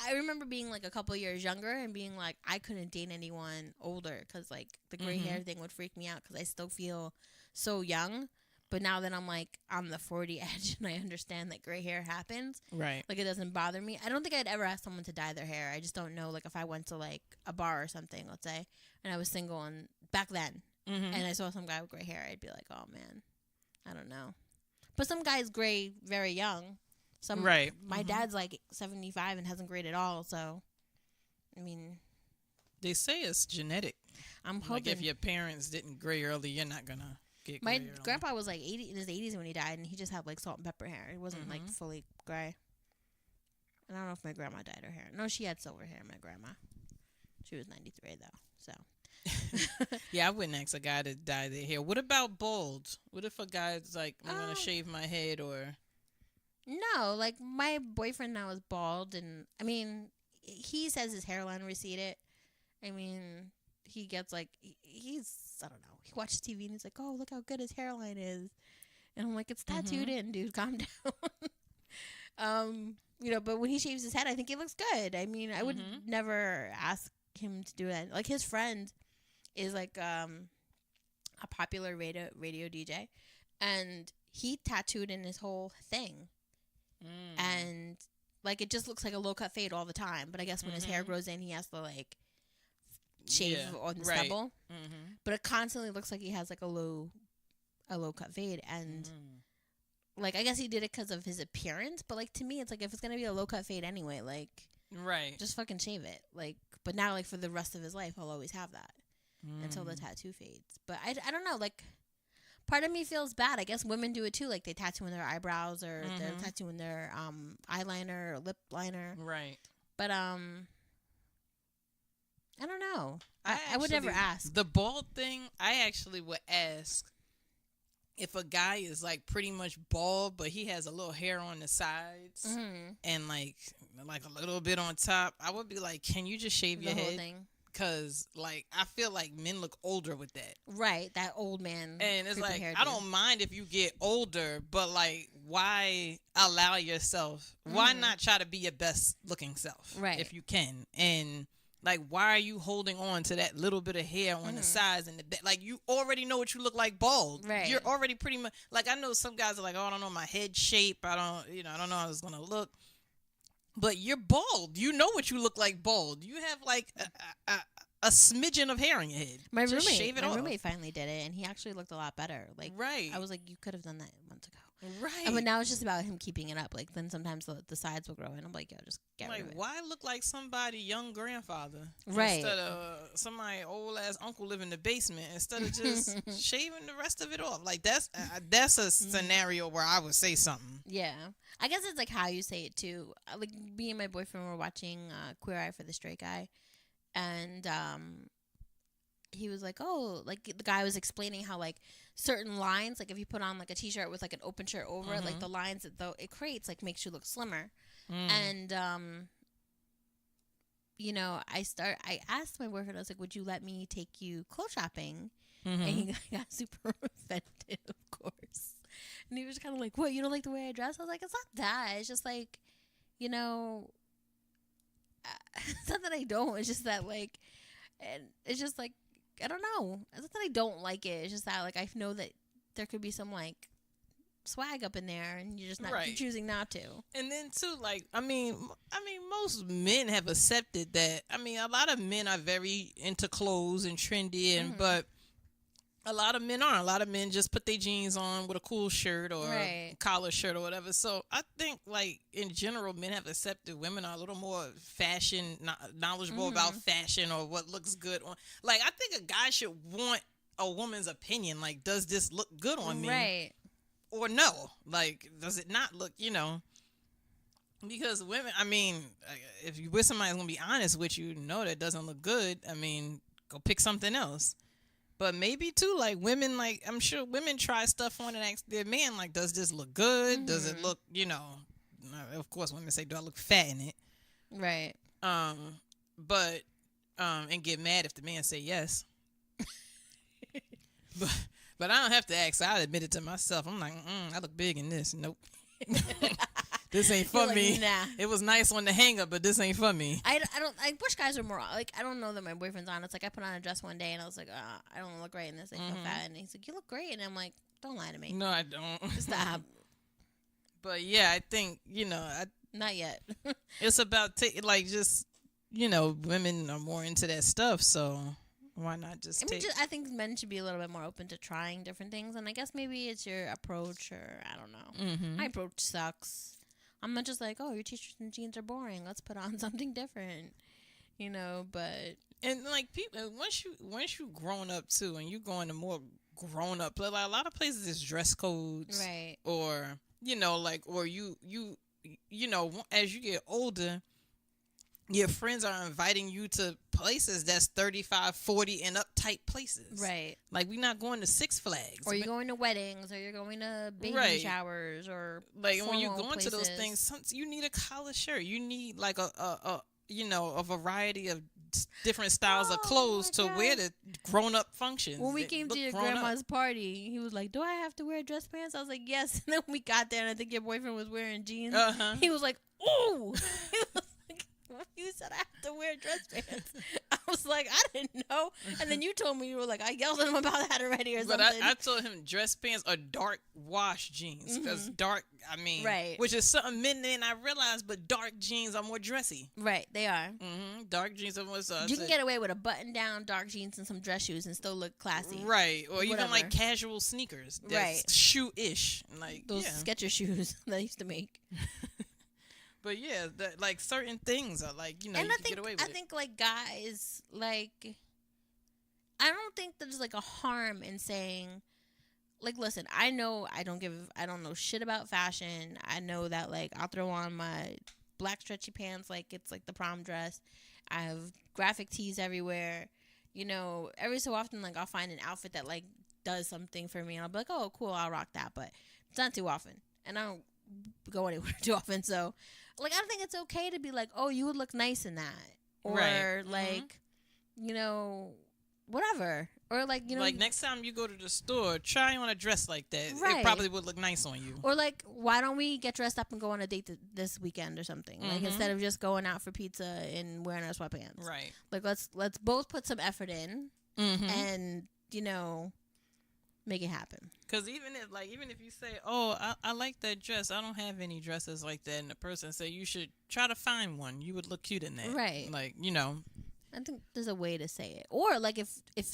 I remember being like a couple years younger and being like, I couldn't date anyone older because like the gray hair thing would freak me out because I still feel so young. But now that I'm like on the 40 edge and I understand that gray hair happens, right? Like it doesn't bother me. I don't think I'd ever ask someone to dye their hair. I just don't know. Like if I went to like a bar or something, let's say, and I was single and back then, and I saw some guy with gray hair, I'd be like, oh man, I don't know. But some guys gray very young. My dad's like 75 and hasn't grayed at all. So, I mean, they say it's genetic. I'm hoping like if your parents didn't gray early, you're not gonna get gray. My grandpa was like 80 in his 80s when he died, and he just had like salt and pepper hair. It wasn't like fully gray. And I don't know if my grandma dyed her hair. No, she had silver hair. My grandma, she was 93 though. So. Yeah, I wouldn't ask a guy to dye their hair. What about bald? What if a guy's like, I'm gonna shave my head or? No, like my boyfriend now is bald, and I mean, he says his hairline receded. I mean, he gets like he's I don't know. He watches TV and he's like, "Oh, look how good his hairline is," and I'm like, "It's tattooed in, dude. Calm down." You know, but when he shaves his head, I think it looks good. I mean, I would never ask him to do that. Like his friend is like a popular radio DJ, and he tattooed in his whole thing. And like it just looks like a low cut fade all the time, but I guess when his hair grows in, he has to like shave on the stubble. But it constantly looks like he has like a low cut fade, and like I guess he did it because of his appearance. But like to me, it's like if it's gonna be a low cut fade anyway, like just fucking shave it. Like, but now like for the rest of his life, he'll always have that until the tattoo fades. But I don't know, like. Part of me feels bad. I guess women do it too. Like they tattoo in their eyebrows or they're tattooing their eyeliner or lip liner. Right. But I don't know. I would never ask. The bald thing, I actually would ask if a guy is like pretty much bald, but he has a little hair on the sides and like a little bit on top. I would be like, can you just shave your head? because like I feel like men look older with that. Right, that old man. And it's like hairdo. I don't mind if you get older, but like why allow yourself? Why not try to be your best looking self, right? If you can, and like why are you holding on to that little bit of hair on the sides and the like? You already know what you look like bald. Right. You're already pretty much like I know some guys are like, oh, I don't know my head shape. I don't know how it's gonna look. But you're bald. You know what you look like bald. You have like a smidgen of hair on your head. My Just shave it off. roommate finally did it, and he actually looked a lot better. Like, right. I was like, you could have done that months ago. Right. But now it's just about him keeping it up. Like, then sometimes the sides will grow, and I'm like, yo, just get rid of it. Why look like somebody young grandfather? Right. Instead of somebody old ass uncle live in the basement. Instead of just shaving the rest of it off. Like that's a scenario where I would say something. Yeah. I guess it's like how you say it too. Like me and my boyfriend were watching Queer Eye for the Straight Guy, and he was like, oh, like the guy was explaining how like certain lines, like if you put on like a t-shirt with like an open shirt over, like the lines that though it creates like makes you look slimmer. And you know, I asked my boyfriend, I was like, would you let me take you clothes shopping? And he got super offended, of course. And he was kind of like, what, you don't like the way I dress? I was like, it's not that. It's just like, you know, it's not that I don't. It's just that, like, and it's just like, I don't know. It's not that I don't like it. It's just that, like, I know that there could be some, like, swag up in there, and you're just not you're choosing not to. And then, too, like, I mean, most men have accepted that. I mean, a lot of men are very into clothes and trendy, and but a lot of men aren't. A lot of men just put their jeans on with a cool shirt or a collar shirt or whatever. So I think, like, in general, men have accepted women are a little more fashion, knowledgeable about fashion or what looks good on. Like, I think a guy should want a woman's opinion. Like, does this look good on me? Right. Or no? Like, does it not look, you know? Because women, I mean, if you with somebody who's going to be honest with you, know that doesn't look good, I mean, go pick something else. But maybe, too, like, women, like, I'm sure women try stuff on and ask their man, like, does this look good? Does it look, you know, of course, women say, do I look fat in it? Right. But, and get mad if the man say yes. But I don't have to ask. I admit it to myself. I'm like, I look big in this. Nope. This ain't for me. Nah. It was nice on the hanger, but this ain't for me. I wish guys were more, like, I don't know that my boyfriend's honest. Like, I put on a dress one day, and I was like, I don't look great in this. I feel fat. And he's like, you look great. And I'm like, don't lie to me. No, I don't. Stop. But, yeah, I think, you know. Not yet. It's about, like, just, you know, women are more into that stuff, so why not just I think men should be a little bit more open to trying different things. And I guess maybe it's your approach, or I don't know. My approach sucks. I'm not just like, oh, your t-shirts and jeans are boring. Let's put on something different, you know. But and like people, once you grown up too, and you go into more grown up, like a lot of places is dress codes, right? Or you know, like, or you know, as you get older, your friends are inviting you to places that's 35, 40 and up type places. Right. Like, we're not going to Six Flags. Or you're going to weddings, or you're going to baby showers, or like when you go places. into those things, you need a collar shirt. You need like a you know, a variety of different styles of clothes to wear to grown up functions. When we came to your grandma's party, he was like, do I have to wear dress pants? I was like, yes. And then we got there, and I think your boyfriend was wearing jeans. He was like, ooh. You said I have to wear dress pants. I was like, I didn't know. And then you told me, you were like, I yelled at him about that already or something. But I told him dress pants are dark wash jeans. Because dark, I mean, which is something men and I realized, but dark jeans are more dressy. Right, they are. Dark jeans are more you can get away with a button down, dark jeans, and some dress shoes and still look classy. Right, or even like casual sneakers. That's shoe-ish. Like, those Skechers shoes that I used to make. But yeah, like certain things are like, you know, and you can get away with it. I think like guys, like, I don't think there's like a harm in saying, like, listen, I know I don't know shit about fashion. I know that, like, I'll throw on my black stretchy pants like it's like the prom dress. I have graphic tees everywhere. You know, every so often, like, I'll find an outfit that like does something for me, and I'll be like, oh, cool, I'll rock that. But it's not too often, and I don't go anywhere too often, so. Like, I think it's okay to be like, oh, you would look nice in that. Or, like, you know, whatever. Or like, you know, like next time you go to the store, try on a dress like that. Right. It probably would look nice on you. Or like, why don't we get dressed up and go on a date this weekend or something? Like instead of just going out for pizza and wearing our sweatpants. Right. Like let's both put some effort in and, you know, make it happen. Because even if you say, oh, I like that dress, I don't have any dresses like that, and the person say you should try to find one, you would look cute in that. Right. Like, you know. I think there's a way to say it. Or like if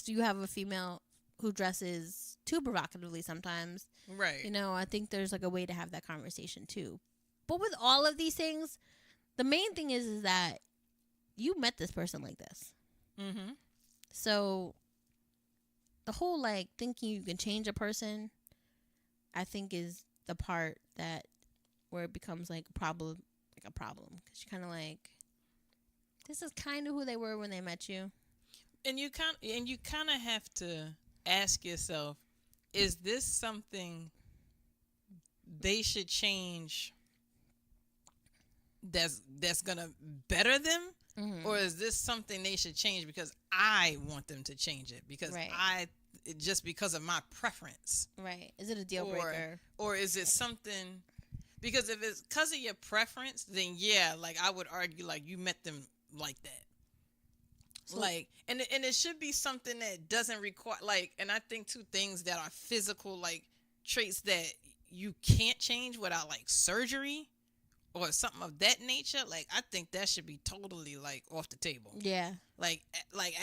you have a female who dresses too provocatively sometimes. Right. You know, I think there's like a way to have that conversation too. But with all of these things, the main thing is that you met this person like this. Mm-hmm. So the whole like thinking you can change a person, I think is the part that where it becomes like a problem because you're kind of like, this is kind of who they were when they met you. And you kind of have to ask yourself, is this something they should change that's gonna better them? Or is this something they should change because I want them to change it? Because just because of my preference. Right. Is it a deal breaker? Or is it something, because if it's because of your preference, then yeah, like I would argue like you met them like that. So, like, and it should be something that doesn't require, like, and I think two things that are physical, like, traits that you can't change without, like, surgery or something of that nature. Like, I think that should be totally, like, off the table. Yeah. Like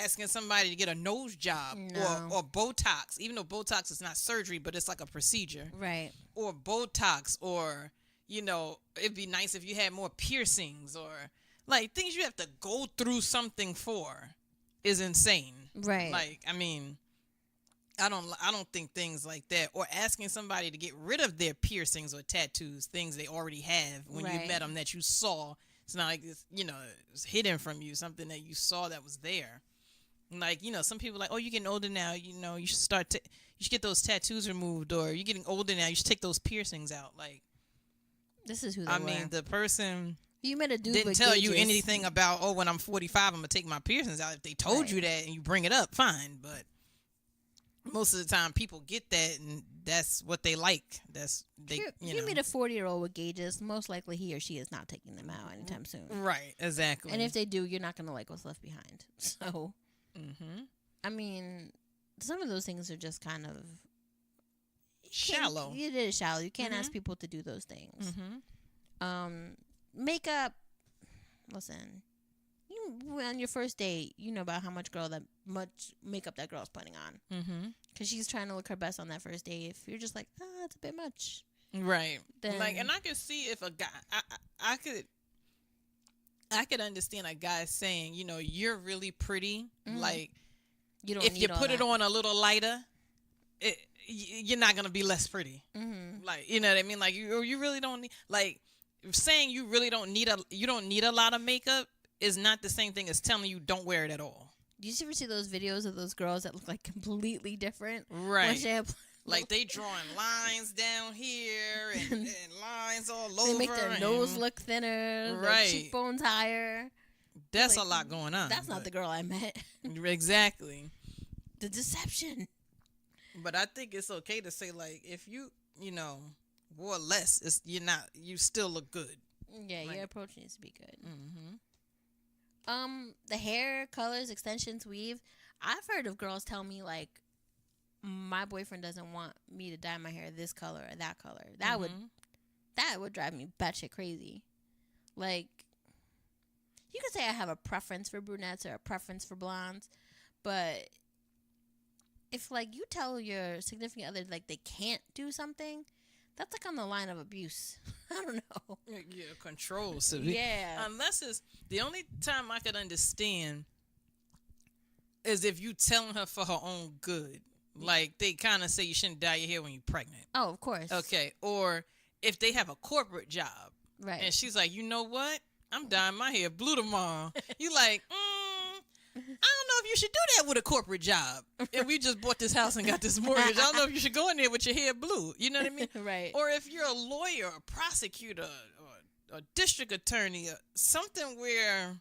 asking somebody to get a nose job or Botox, even though Botox is not surgery, but it's like a procedure. Right. Or Botox, or, you know, it'd be nice if you had more piercings, or like things you have to go through something for is insane. Right. Like, I mean, I don't think things like that, or asking somebody to get rid of their piercings or tattoos, things they already have when you met them that you saw. It's not like it's, you know, it's hidden from you, something that you saw that was there. Like, you know, some people are like, oh, you're getting older now, you know, you should you should get those tattoos removed, or you're getting older now, you should take those piercings out. Like, this is who they were. I mean, the person you met a dude didn't with tell gauges. you anything about, oh, when I'm 45, I'm going to take my piercings out. If they told you that and you bring it up, fine. But most of the time, people get that, and that's what they like. That's they. If you meet a 40-year-old with gauges, most likely he or she is not taking them out anytime soon. Right, exactly. And if they do, you're not going to like what's left behind. So, I mean, some of those things are just kind of shallow. It is shallow. You can't ask people to do those things. Makeup. Listen, on your first date, you know about how much makeup that girl's putting on. Because she's trying to look her best on that first date. If you're just like, it's a bit much. Right. Then, like, and I could see if a guy, I could understand a guy saying, you know, you're really pretty. Like, you don't if you put it on a little lighter, you're not gonna be less pretty. Like, you know what I mean? Like, you really don't need, like, saying you really don't need a lot of makeup is not the same thing as telling you don't wear it at all. Do you ever see those videos of those girls that look like completely different? Right. Like they drawing lines down here and lines all over. They make their nose look thinner, their cheekbones higher. That's like, a lot going on. That's not the girl I met. Exactly. The deception. But I think it's okay to say, like, if you know, wore less, you still look good. Yeah, like, your approach needs to be good. The hair, colors, extensions, weave. I've heard of girls tell me, like, my boyfriend doesn't want me to dye my hair this color or that color. That would drive me batshit crazy. Like, you could say I have a preference for brunettes or a preference for blondes, but if, like, you tell your significant other, like, they can't do something, that's, like, on the line of abuse. I don't know. Yeah, control. So yeah. Unless it's, the only time I could understand is if you telling her for her own good. Like, they kind of say you shouldn't dye your hair when you're pregnant. Oh, of course. Okay. Or if they have a corporate job. Right. And she's like, you know what? I'm dyeing my hair blue tomorrow. You like, I don't know if you should do that with a corporate job. If we just bought this house and got this mortgage, I don't know if you should go in there with your hair blue. You know what I mean? Right. Or if you're a lawyer, a prosecutor, or a district attorney, or something where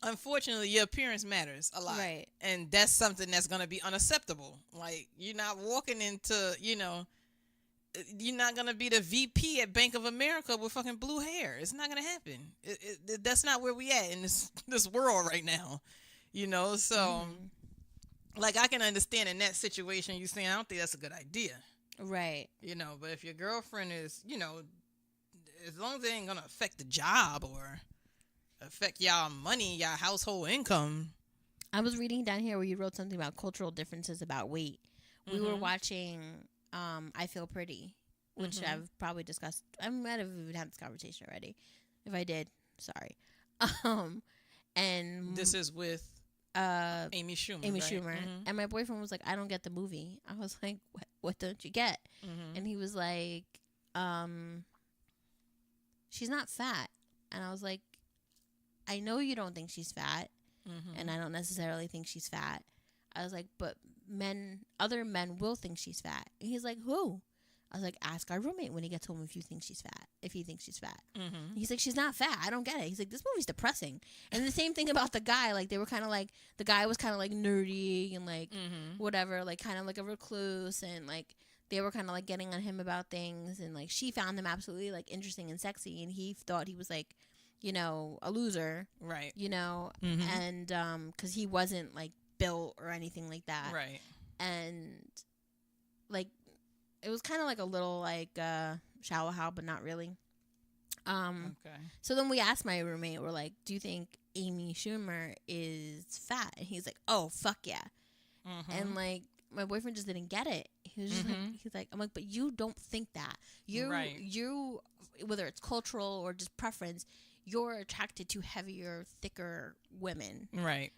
unfortunately, your appearance matters a lot. Right. And that's something that's going to be unacceptable. Like, you're not walking into, you're not going to be the VP at Bank of America with fucking blue hair. It's not going to happen. That's not where we at in this world right now. So, like, I can understand in that situation you saying, I don't think that's a good idea. Right. But if your girlfriend is, as long as it ain't going to affect the job or affect y'all money, y'all household income. I was reading down here where you wrote something about cultural differences about weight. We were watching I Feel Pretty, which I've probably discussed. I might have even had this conversation already. If I did, sorry. And this is with Amy Schumer. Amy right? Schumer. And my boyfriend was like, I don't get the movie. I was like, what don't you get? And he was like, she's not fat. And I was like, I know you don't think she's fat, and I don't necessarily think she's fat. I was like, but other men will think she's fat. And he's like, who? I was like, ask our roommate when he gets home if he thinks she's fat. He's like, she's not fat. I don't get it. He's like, this movie's depressing. And the same thing about the guy. Like, they were kind of like, the guy was kind of like nerdy and like whatever, like kind of like a recluse, and like they were kind of like getting on him about things, and like she found him absolutely like interesting and sexy, and he thought he was like, a loser, right? And because he wasn't like built or anything like that, right? And like it was kind of like a little like shallow how, but not really. Okay. So then we asked my roommate, we're like, do you think Amy Schumer is fat? And he's like, oh fuck yeah. And like my boyfriend just didn't get it. He was just like, I'm like, but you don't think that. You whether it's cultural or just preference, you're attracted to heavier, thicker women. Right.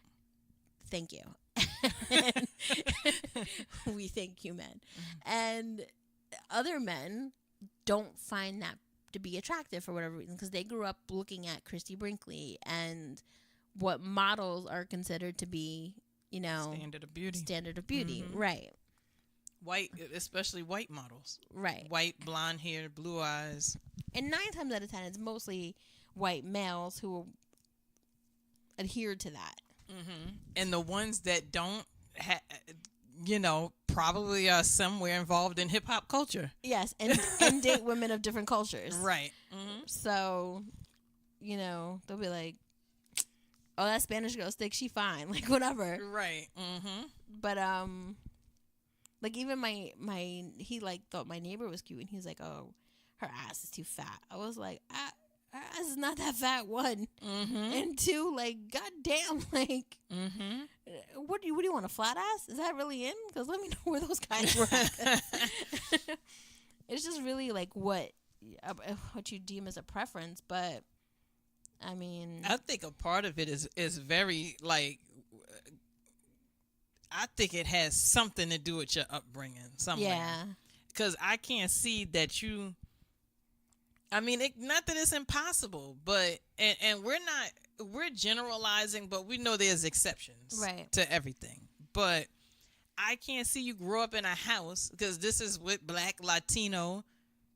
Thank you. We thank you, men. And other men don't find that to be attractive for whatever reason, because they grew up looking at Christy Brinkley and what models are considered to be, standard of beauty. Right. White, especially white models. Right. White, blonde hair, blue eyes. And 9 times out of 10, it's mostly white males who adhere to that. And the ones that don't, probably are somewhere involved in hip hop culture. Yes, and date women of different cultures. Right. So, they'll be like, oh, that Spanish girl's thick, she fine, like whatever. Right. But like even he like thought my neighbor was cute, and he was like, oh, her ass is too fat. I was like, her ass is not that fat, one. And two, like, goddamn, like, what do you want, a flat ass? Is that really in? Because let me know where those guys were at. It's just really like what you deem as a preference, but I mean, I think a part of it is very like, I think it has something to do with your upbringing somewhere. yeah, because I can't see that you. I mean, not that it's impossible, but and we're generalizing, but we know there's exceptions to everything. But I can't see you grow up in a house, because this is with Black, Latino,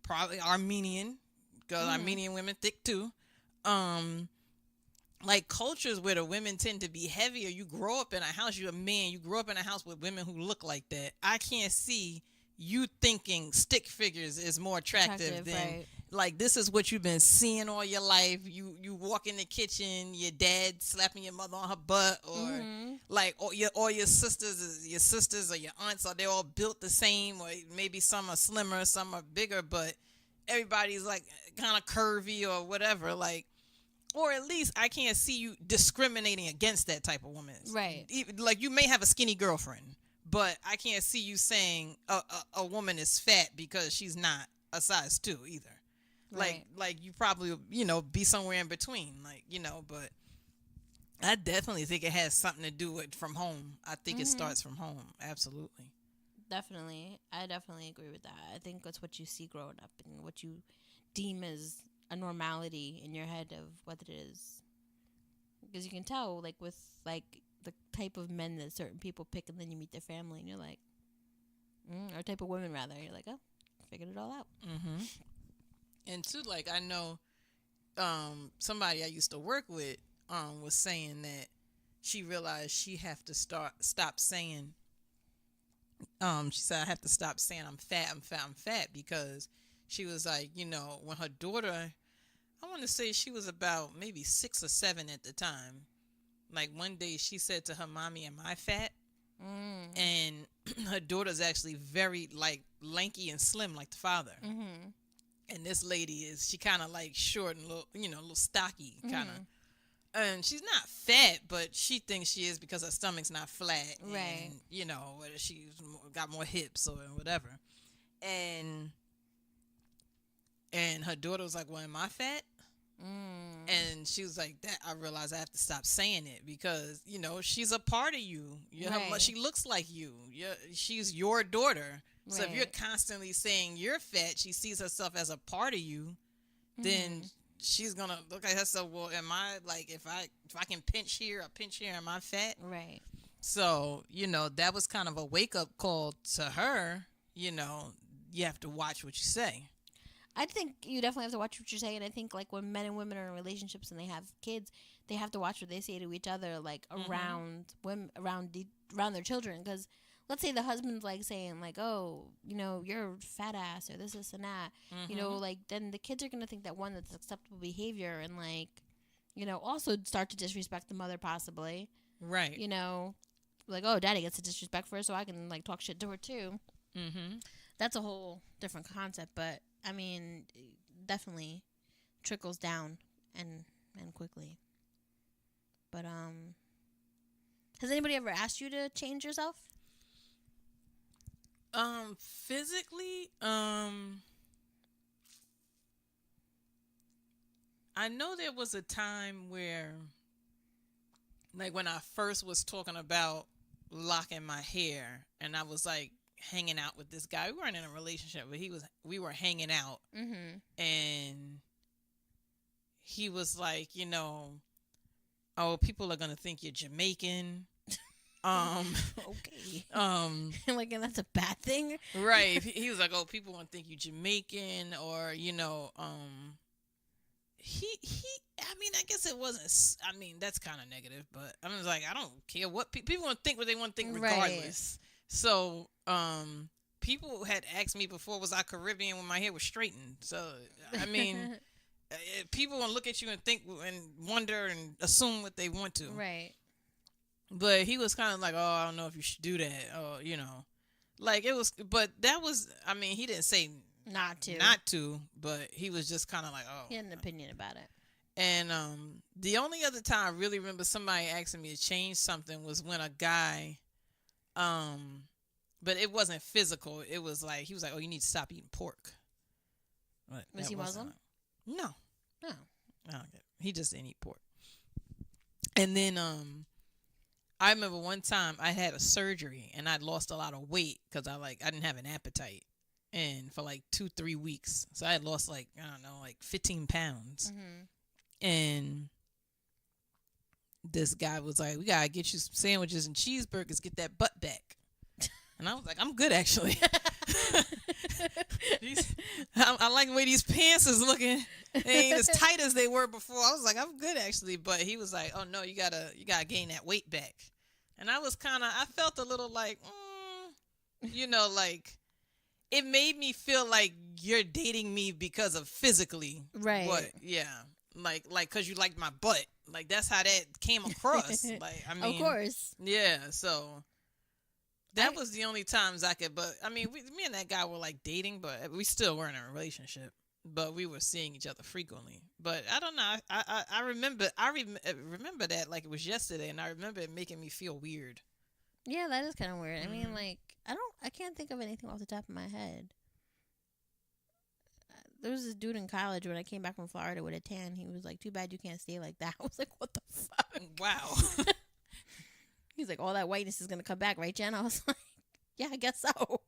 probably Armenian, because Armenian women thick too. Like cultures where the women tend to be heavier. You grow up in a house, you're a man, you grow up in a house with women who look like that. I can't see you thinking stick figures is more attractive than like this is what you've been seeing all your life. You walk in the kitchen, your dad slapping your mother on her butt, or like all your sisters or your aunts, are they all built the same, or maybe some are slimmer, some are bigger, but everybody's like kind of curvy or whatever, like. Or at least I can't see you discriminating against that type of woman. right. Like you may have a skinny girlfriend, but I can't see you saying a woman is fat because she's not a size 2 either. Right. Like you probably, be somewhere in between, but I definitely think it has something to do with from home. I think it starts from home. Absolutely. Definitely. I definitely agree with that. I think that's what you see growing up and what you deem as a normality in your head of what it is. Because you can tell, like, with, like, the type of men that certain people pick, and then you meet their family, and you're like, or type of women, rather. You're like, oh, figured it all out. And two, like, I know somebody I used to work with, was saying that she realized she have to stop saying. She said I have to stop saying I'm fat because she was like, when her daughter, I want to say she was about maybe 6 or 7 at the time. Like one day she said to her mommy, "Am I fat?" And her daughter's actually very like lanky and slim like the father. And this lady she kind of like short and little, a little stocky kind of. And she's not fat, but she thinks she is because her stomach's not flat. Right. And, whether she's got more hips or whatever. And her daughter was like, "Well, am I fat?" And she was like, "That I realized I have to stop saying it because, she's a part of you. She looks like you. She's your daughter. Right. So if you're constantly saying you're fat, she sees herself as a part of you, then she's gonna look at herself. Well, am I like if I can pinch here, am I fat?" Right. So that was kind of a wake up call to her. You have to watch what you say. I think you definitely have to watch what you say, and I think like when men and women are in relationships and they have kids, they have to watch what they say to each other, like around women, around their children. Because let's say the husband's like saying like, "Oh, you're a fat ass," or this and that. Like then the kids are gonna think that one that's acceptable behavior, and like, also start to disrespect the mother possibly. Right. Like, "Oh, daddy gets to disrespect for her, so I can like talk shit to her too." That's a whole different concept, but I mean, definitely trickles down and quickly. But has anybody ever asked you to change yourself? Physically, I know there was a time where, like when I first was talking about locking my hair, and I was like hanging out with this guy. We weren't in a relationship, but we were hanging out, and he was like, "Oh, people are gonna think you're Jamaican." Okay. Like, and that's a bad thing, right? He was like, "Oh, people want to think you Jamaican," or he. I mean, I guess it wasn't. I mean, that's kind of negative, but I was like, I don't care what people want to think. What they want to think, regardless. Right. So, people had asked me before, was I Caribbean when my hair was straightened? So, I mean, people want to look at you and think and wonder and assume what they want to. Right. But he was kind of like, "Oh, I don't know if you should do that." Or, like it was, but that was, I mean, he didn't say not to, but he was just kind of like, "Oh." He had an opinion about it. And the only other time I really remember somebody asking me to change something was when a guy, but it wasn't physical. It was like, he was like, "Oh, you need to stop eating pork." But was he Muslim? No. No. I don't get it. He just didn't eat pork. And then I remember one time I had a surgery and I'd lost a lot of weight because I didn't have an appetite, and for like 2-3 weeks, so I had lost like 15 pounds. And this guy was like, "We gotta get you some sandwiches and cheeseburgers, get that butt back." And I was like, "I'm good, actually." I like the way these pants is looking. They ain't as tight as they were before. I was like, "I'm good, actually." But he was like, "Oh no, you gotta gain that weight back." And I was I felt a little like, like it made me feel like you're dating me because of physically. Right. What? Yeah. Like, cause you liked my butt. Like that's how that came across. Like, I mean, of course. Yeah. So that was the only times I could. But I mean, me and that guy were like dating, but we still weren't in a relationship. But we were seeing each other frequently. But I don't know. I remember that like it was yesterday, and I remember it making me feel weird. Yeah, that is kind of weird. I mean, like I can't think of anything off the top of my head. There was this dude in college when I came back from Florida with a tan. He was like, "Too bad you can't stay like that." I was like, "What the fuck?" Wow. He's like, "All that whiteness is gonna come back, right, Jen?" I was like, "Yeah, I guess so."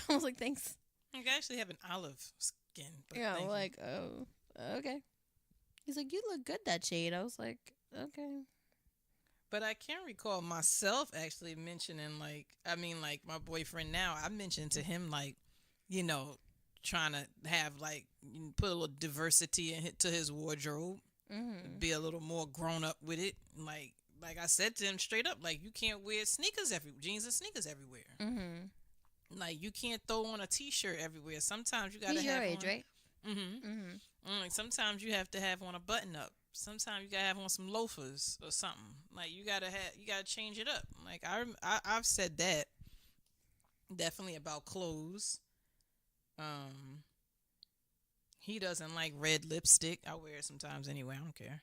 I was like, "Thanks." I actually have an olive skin. But yeah, I'm like, "Oh, okay." He's like, "You look good that shade." I was like, "Okay." But I can't recall myself actually mentioning like my boyfriend now. I mentioned to him like, trying to have like put a little diversity to his wardrobe. Be a little more grown up with it. Like I said to him straight up, like, you can't wear jeans and sneakers everywhere. Like, you can't throw on a t-shirt everywhere. Sometimes you gotta He's your have age, on, right? like, sometimes you have to have on a button up. Sometimes you gotta have on some loafers or something. Like, you gotta change it up. Like, I've said that definitely about clothes. He doesn't like red lipstick. I wear it sometimes anyway. I don't care.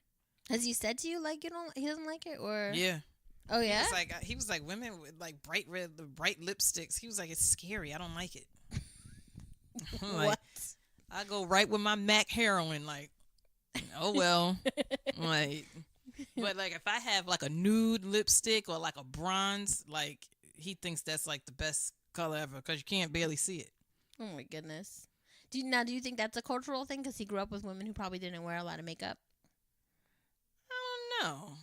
Has he said to you like he doesn't like it, or Yeah. Oh yeah. He was like women with like bright lipsticks. He was like, it's scary. I don't like it. Like, what? I go right with my MAC heroin. Like, oh well. Like, but like if I have like a nude lipstick or like a bronze, like he thinks that's like the best color ever because you can't barely see it. Oh my goodness. Do you think that's a cultural thing because he grew up with women who probably didn't wear a lot of makeup? I don't know.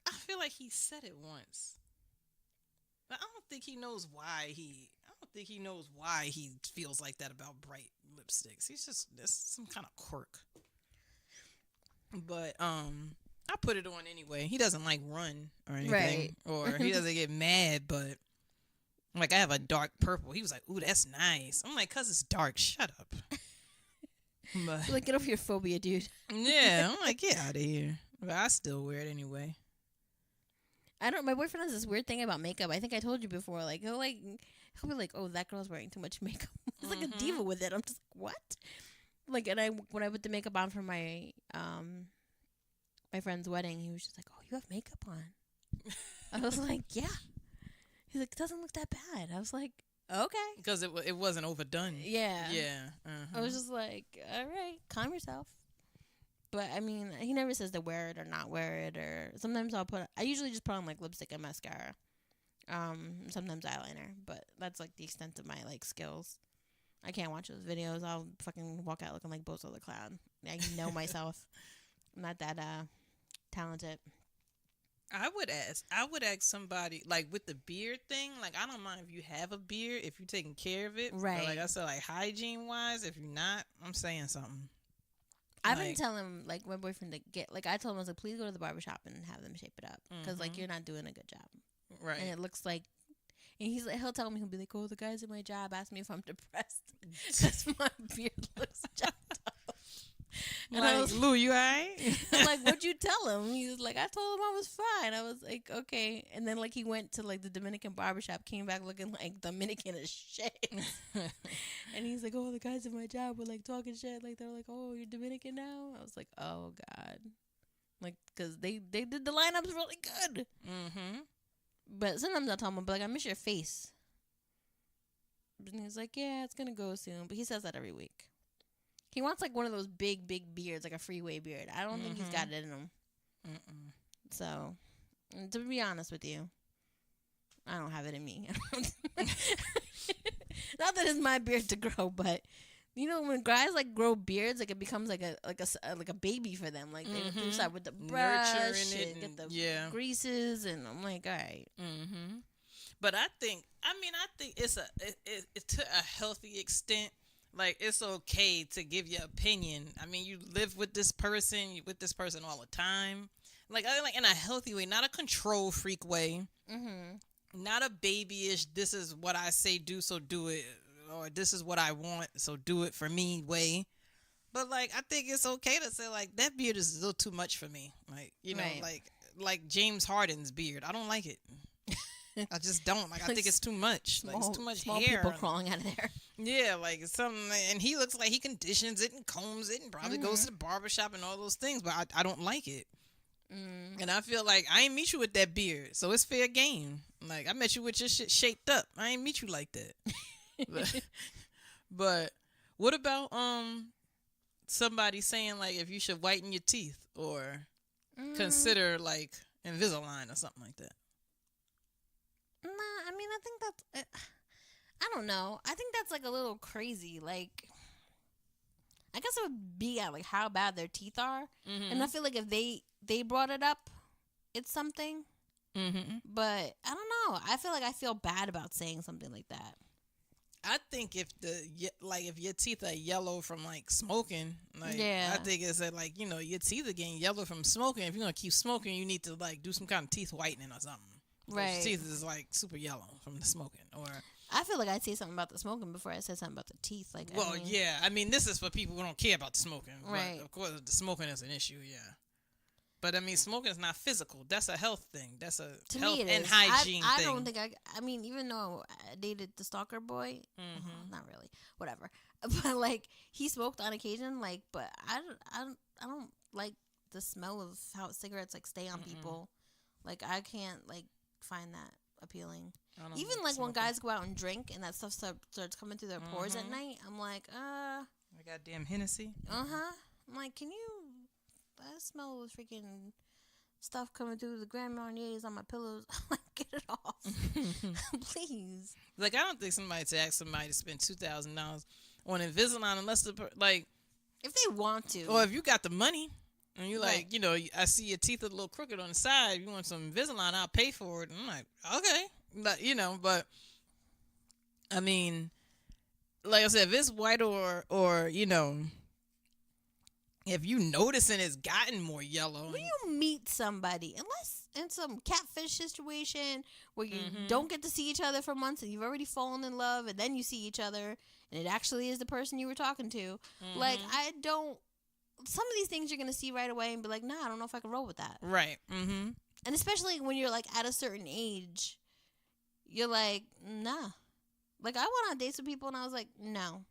I feel like he said it once. But I don't think he knows why he feels like that about bright lipsticks. That's some kind of quirk. But I put it on anyway. He doesn't like run or anything. Right. Or he doesn't get mad, but like I have a dark purple. He was like, "Ooh, that's nice." I'm like, "Cause it's dark. Shut up." But, Like, get over your phobia, dude. yeah, I'm like, get out of here. But I still wear it anyway. My boyfriend has this weird thing about makeup. I think I told you before. Like, he'll be like, "Oh, that girl's wearing too much makeup." He's like a diva with it. I'm just like, what? Like, and when I put the makeup on for my my friend's wedding, he was just like, "Oh, you have makeup on." I was like, "Yeah." He's like, "It doesn't look that bad." I was like, "Okay," because it wasn't overdone. Yeah. Yeah. I was just like, "All right, calm yourself." But I mean, he never says to wear it or not wear it, or sometimes I usually just put on like lipstick and mascara, sometimes eyeliner, but that's like the extent of my like skills. I can't watch those videos. I'll fucking walk out looking like Bozo the Clown. I know myself. I'm not that talented. I would ask somebody like with the beard thing. Like, I don't mind if you have a beard if you're taking care of it. Right. But like I said, like hygiene wise, if you're not, I'm saying something. I've been telling like my boyfriend to get like I told him I was like, please go to the barbershop and have them shape it up because like you're not doing a good job. Right. And it looks like. And he's like, he'll tell me, he'll be like, "Oh, the guys at my job ask me if I'm depressed because my beard looks jacked up." And like, I was, "Lou, you alright?" I'm like, "What'd you tell him?" He was like, "I told him I was fine." I was like, "Okay." And then like he went to like the Dominican barbershop, came back looking like Dominican as shit. And he's like, "Oh, the guys at my job were like talking shit. Like they're like, 'Oh, you're Dominican now?'" I was like, "Oh God," like because they did the lineups really good. But sometimes I tell him, like, "I miss your face." And he's like, "Yeah, it's gonna go soon." But he says that every week. He wants like one of those big beards, like a freeway beard. I don't think he's got it in him. So, to be honest with you, I don't have it in me. Not that it's my beard to grow, but you know when guys like grow beards, like it becomes like a baby for them. Like they start with the brush, and get the greases, and I'm like, all right. But I think it's to a healthy extent. Like, it's okay to give your opinion. I mean, you live with this person, all the time. Like in a healthy way, not a control freak way. Not a babyish, this is what I say do, so do it. Or this is what I want, so do it for me way. But, like, I think it's okay to say, like, that beard is a little too much for me. Like, you know, like James Harden's beard. I don't like it. I just don't. Like, I think it's too much. Like, it's too much small hair. People crawling out of there. Yeah, like something. And he looks like he conditions it and combs it and probably goes to the barbershop and all those things. But I don't like it. And I feel like I ain't meet you with that beard. So it's fair game. Like, I met you with your shit shaped up. I ain't meet you like that. But what about somebody saying like if you should whiten your teeth or consider like Invisalign or something like that? Nah, I mean I think that's I don't know. I think that's like a little crazy. Like I guess it would be at like how bad their teeth are, and I feel like if they brought it up, it's something. But I don't know. I feel like I feel bad about saying something like that. I think if if your teeth are yellow from like smoking, like Yeah. I think it's that like your teeth are getting yellow from smoking. If you're gonna keep smoking, you need to like do some kind of teeth whitening or something. Right. Your teeth is like super yellow from the smoking, or I feel like I'd say something about the smoking before I said something about the teeth. Like, yeah. I mean, this is for people who don't care about the smoking. Right. But of course, the smoking is an issue. Yeah. But I mean, smoking is not physical. That's a health thing. That's a to health me it and is. hygiene I thing. don't think I mean, even though I dated the stalker boy, not really, whatever. But like, he smoked on occasion. Like, but I don't like the smell of how cigarettes like stay on people. Like, I can't like find that appealing. Even like when guys go out and drink and that stuff starts coming through their pores at night, I'm like, I goddamn Hennessy. I'm like, can you? I smell the freaking stuff coming through the Grand Marniers on my pillows. I'm like, get it off, please. Like, I don't think somebody to ask somebody to spend $2,000 on Invisalign unless like if they want to, or if you got the money. And you like, I see your teeth are a little crooked on the side. If you want some Invisalign, I'll pay for it. And I'm like, okay. But, but, I mean, like I said, if it's white or if you noticing it's gotten more yellow. When you meet somebody, unless in some catfish situation where you don't get to see each other for months and you've already fallen in love and then you see each other and it actually is the person you were talking to, like, some of these things you're going to see right away and be like, nah, I don't know if I can roll with that. Right. Mm-hmm. And especially when you're, like, at a certain age, you're like, nah. Like, I went on dates with people and I was like, no.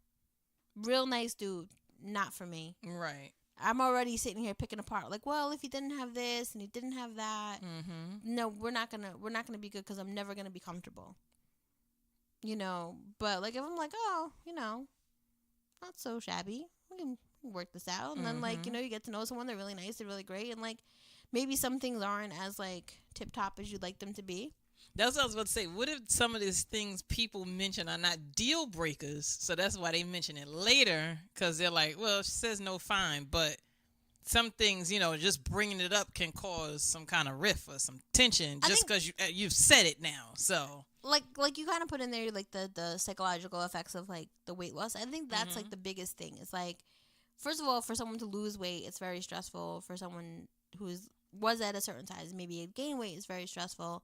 Real nice dude. Not for me. Right. I'm already sitting here picking apart. Like, well, if he didn't have this and he didn't have that, no, we're not gonna be good because I'm never going to be comfortable. But, like, if I'm like, oh, not so shabby. We can work this out. And then, like, you get to know someone. They're really nice. They're really great. And, like, maybe some things aren't as, like, tip-top as you'd like them to be. That's what I was about to say. What if some of these things people mention are not deal breakers? So that's why they mention it later. Because they're like, well, she says no, fine. But some things, just bringing it up can cause some kind of rift or some tension just because you've said it now. So... Like you kind of put in there, like, the psychological effects of, like, the weight loss. I think that's, like, the biggest thing. It's, like, first of all, for someone to lose weight, it's very stressful. For someone who was at a certain size, maybe gain weight is very stressful.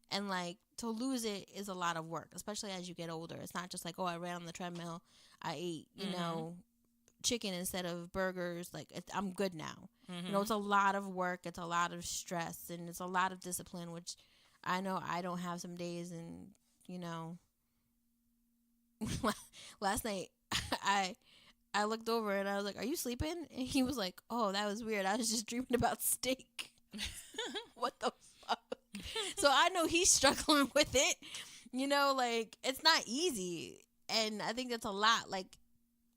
And, like, to lose it is a lot of work, especially as you get older. It's not just like, oh, I ran on the treadmill. I ate, chicken instead of burgers. Like, I'm good now. It's a lot of work. It's a lot of stress. And it's a lot of discipline, which I know I don't have some days. And, last night I looked over and I was like, are you sleeping? And he was like, oh, that was weird. I was just dreaming about steak. What the fuck? So I know he's struggling with it. Like, it's not easy. And I think that's a lot. Like,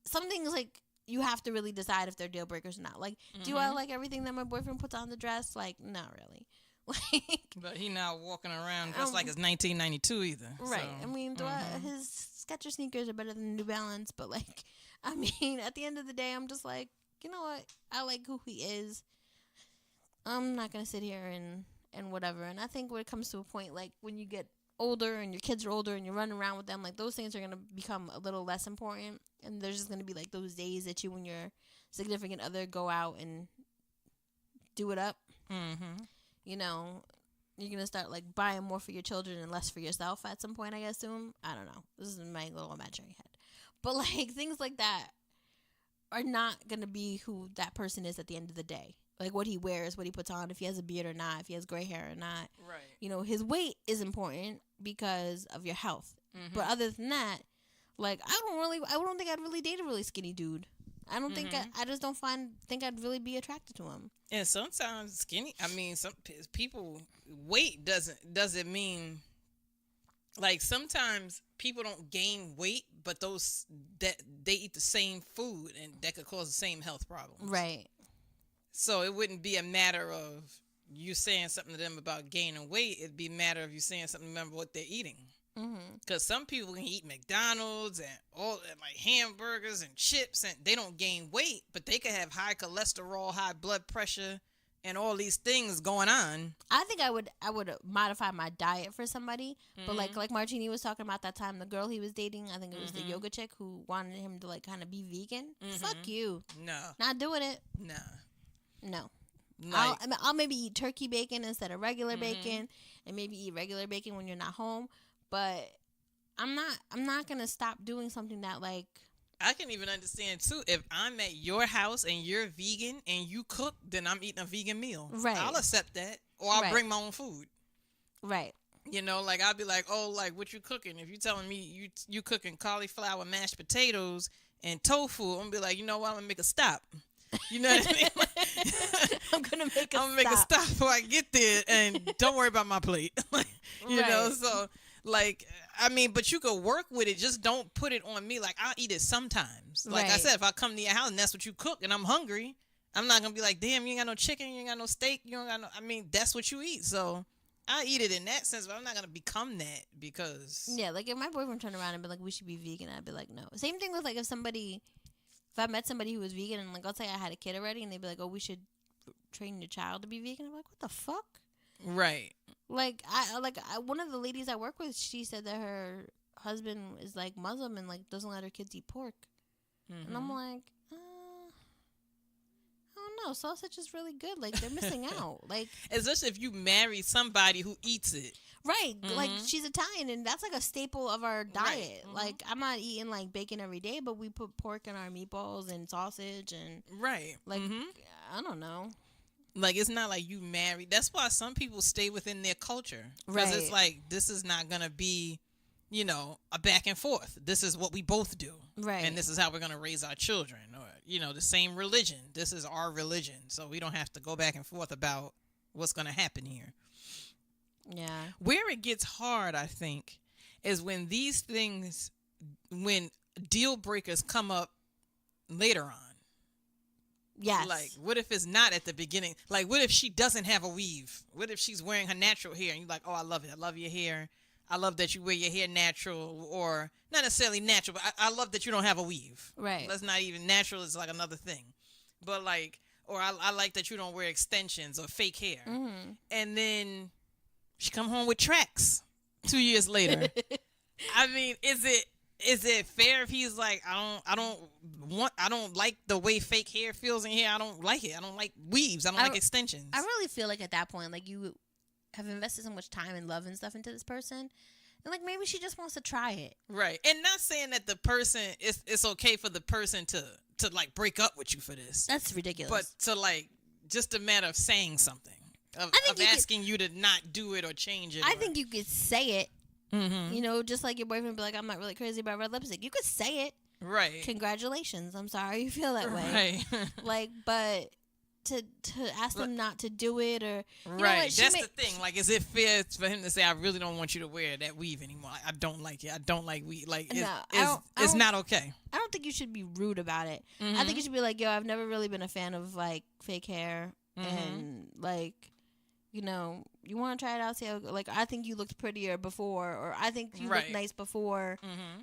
some things, like, you have to really decide if they're deal breakers or not. Like, do I like everything that my boyfriend puts on the dress? Like, not really. Like, but he not walking around just like it's 1992 either. Right. So. I mean, his Skechers sneakers are better than New Balance. But, like, I mean, at the end of the day, I'm just like, you know what? I like who he is. I'm not going to sit here and whatever. And I think when it comes to a point, like, when you get older and your kids are older and you're running around with them, like, those things are going to become a little less important. And there's just going to be, like, those days that you and your significant other go out and do it up. You're going to start, like, buying more for your children and less for yourself at some point, I assume. I don't know. This is my little imaginary head. But, like, things like that are not going to be who that person is at the end of the day. Like, what he wears, what he puts on, if he has a beard or not, if he has gray hair or not. Right. His weight is important because of your health. But other than that, like, I don't think I'd really date a really skinny dude. I don't think I just don't think I'd really be attracted to him. And sometimes skinny, I mean, some people, weight doesn't mean, like, sometimes people don't gain weight, but that they eat the same food and that could cause the same health problems. Right. So it wouldn't be a matter of you saying something to them about gaining weight. It'd be a matter of you saying something to them about what they're eating. Because some people can eat McDonald's and all like hamburgers and chips and they don't gain weight, but they could have high cholesterol, high blood pressure, and all these things going on. I think I would modify my diet for somebody, but like Martini was talking about that time, the girl he was dating, I think it was the yoga chick who wanted him to like kind of be vegan. Fuck you. No. Not doing it. No. Like, I'll maybe eat turkey bacon instead of regular bacon, and maybe eat regular bacon when you're not home, but I'm not gonna stop doing something that like. I can even understand too, if I'm at your house and you're vegan and you cook, then I'm eating a vegan meal. Right. I'll accept that. Or I'll bring my own food. Right. You know, like I'll be like, oh, like what you cooking? If you telling me you cooking cauliflower, mashed potatoes, and tofu, I'm gonna be like, you know what? I'm gonna make a stop. You know what I mean? I'm gonna make a stop before I get there, and don't worry about my plate. You know, so. Like, I mean, but you could work with it. Just don't put it on me. Like, I'll eat it sometimes. Like I said, if I come to your house and that's what you cook and I'm hungry, I'm not going to be like, damn, you ain't got no chicken, you ain't got no steak, you don't got no... I mean, that's what you eat. So, I'll eat it in that sense, but I'm not going to become that because... Yeah, like, if my boyfriend turned around and be like, we should be vegan, I'd be like, no. Same thing with, like, if I met somebody who was vegan and, like, let's say I had a kid already and they'd be like, oh, we should train your child to be vegan. I'm like, what the fuck? Right. Like one of the ladies I work with, she said that her husband is like Muslim and like doesn't let her kids eat pork, and I'm like, I don't know, sausage is really good. Like they're missing out. Like especially if you marry somebody who eats it. Right. Like she's Italian and that's like a staple of our diet. Like I'm not eating like bacon every day, but we put pork in our meatballs and sausage and like I don't know. Like, it's not like you married. That's why some people stay within their culture. Because it's like, this is not going to be, you know, a back and forth. This is what we both do. Right. And this is how we're going to raise our children. Or, you know, the same religion. This is our religion. So we don't have to go back and forth about what's going to happen here. Yeah. Where it gets hard, I think, is when these things, when deal breakers come up later on. Yes. Like, what if it's not at the beginning? Like, what if she doesn't have a weave? What if she's wearing her natural hair and you're like, oh, I love it. I love your hair. I love that you wear your hair natural, or not necessarily natural, but I love that you don't have a weave. Right. That's not even natural. Is like another thing. But like, or I like that you don't wear extensions or fake hair. And then she come home with tracks 2 years later. I mean, is it fair if he's like, I don't like the way fake hair feels in here. I don't like it. I don't like weaves. I don't like extensions. I really feel like at that point, like you have invested so much time and love and stuff into this person, and like maybe she just wants to try it. Right. And not saying that the person it's okay for the person to like break up with you for this. That's ridiculous. But to like just a matter of saying something. Of asking you to not do it or change it. I think you could say it. You know, just like your boyfriend be like, I'm not really crazy about red lipstick. You could say it. Right. Congratulations. I'm sorry you feel that way. Right. Like, but to ask them not to do it or... Right. That's the thing. Like, is it fair for him to say, I really don't want you to wear that weave anymore? I don't like it. I don't like weave. Like, it's not okay. I don't think you should be rude about it. I think you should be like, yo, I've never really been a fan of, like, fake hair. And, like... You know, you want to try it out, see how, like, I think you looked prettier before, or I think you looked nice before,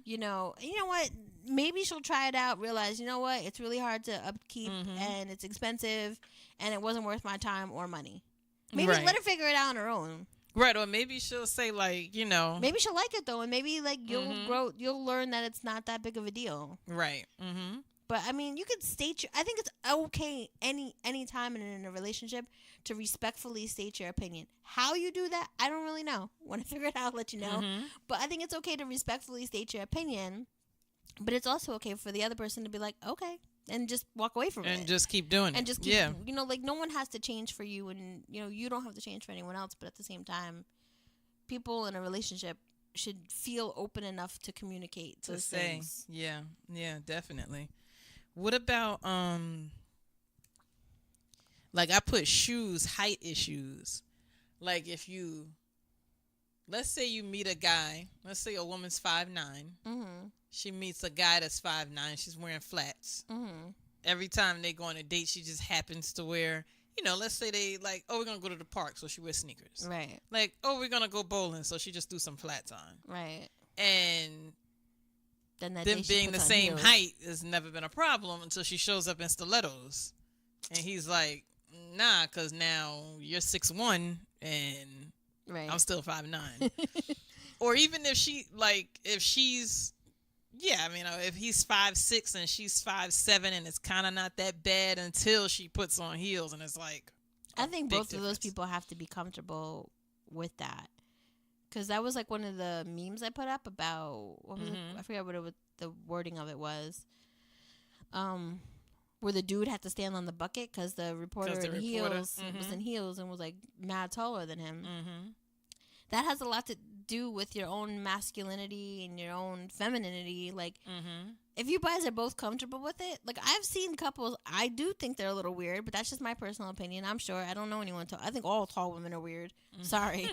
you know what, maybe she'll try it out, realize, you know what, it's really hard to upkeep, and it's expensive, and it wasn't worth my time or money. Maybe let her figure it out on her own. Right, or maybe she'll say, like, you know. Maybe she'll like it, though, and maybe, like, you'll learn that it's not that big of a deal. Right. But, I mean, you could state I think it's okay any time in a relationship to respectfully state your opinion. How you do that, I don't really know. When I figure it out, I'll let you know. But I think it's okay to respectfully state your opinion. But it's also okay for the other person to be like, okay, and just walk away from it. And just keep doing it. And just keep, you know, like, no one has to change for you. And, you know, you don't have to change for anyone else. But at the same time, people in a relationship should feel open enough to communicate those things. Yeah, definitely. What about, like, I put shoes, height issues. Like, if you, let's say you meet a guy, let's say a woman's 5'9". She meets a guy that's 5'9". She's wearing flats. Every time they go on a date, she just happens to wear, you know, let's say they, like, oh, we're going to go to the park, so she wears sneakers. Right. Like, oh, we're going to go bowling, so she just do some flats on. Right. And... them being the same height has never been a problem until she shows up in stilettos. And he's like, nah, because now you're 6'1" and Right. I'm still 5'9". Or even if she's, yeah, I mean, if he's 5'6" and she's 5'7", and it's kind of not that bad until she puts on heels, and it's like, I think both difference. of those people have to be comfortable with that. Because that was like one of the memes I put up about, what was it? I forget what the wording of it was. Where the dude had to stand on the bucket because the reporter in heels was in heels and was like mad taller than him. That has a lot to do with your own masculinity and your own femininity. Like, if you guys are both comfortable with it, like I've seen couples, I do think they're a little weird, but that's just my personal opinion. I'm sure I don't know anyone tall. I think all tall women are weird. Sorry,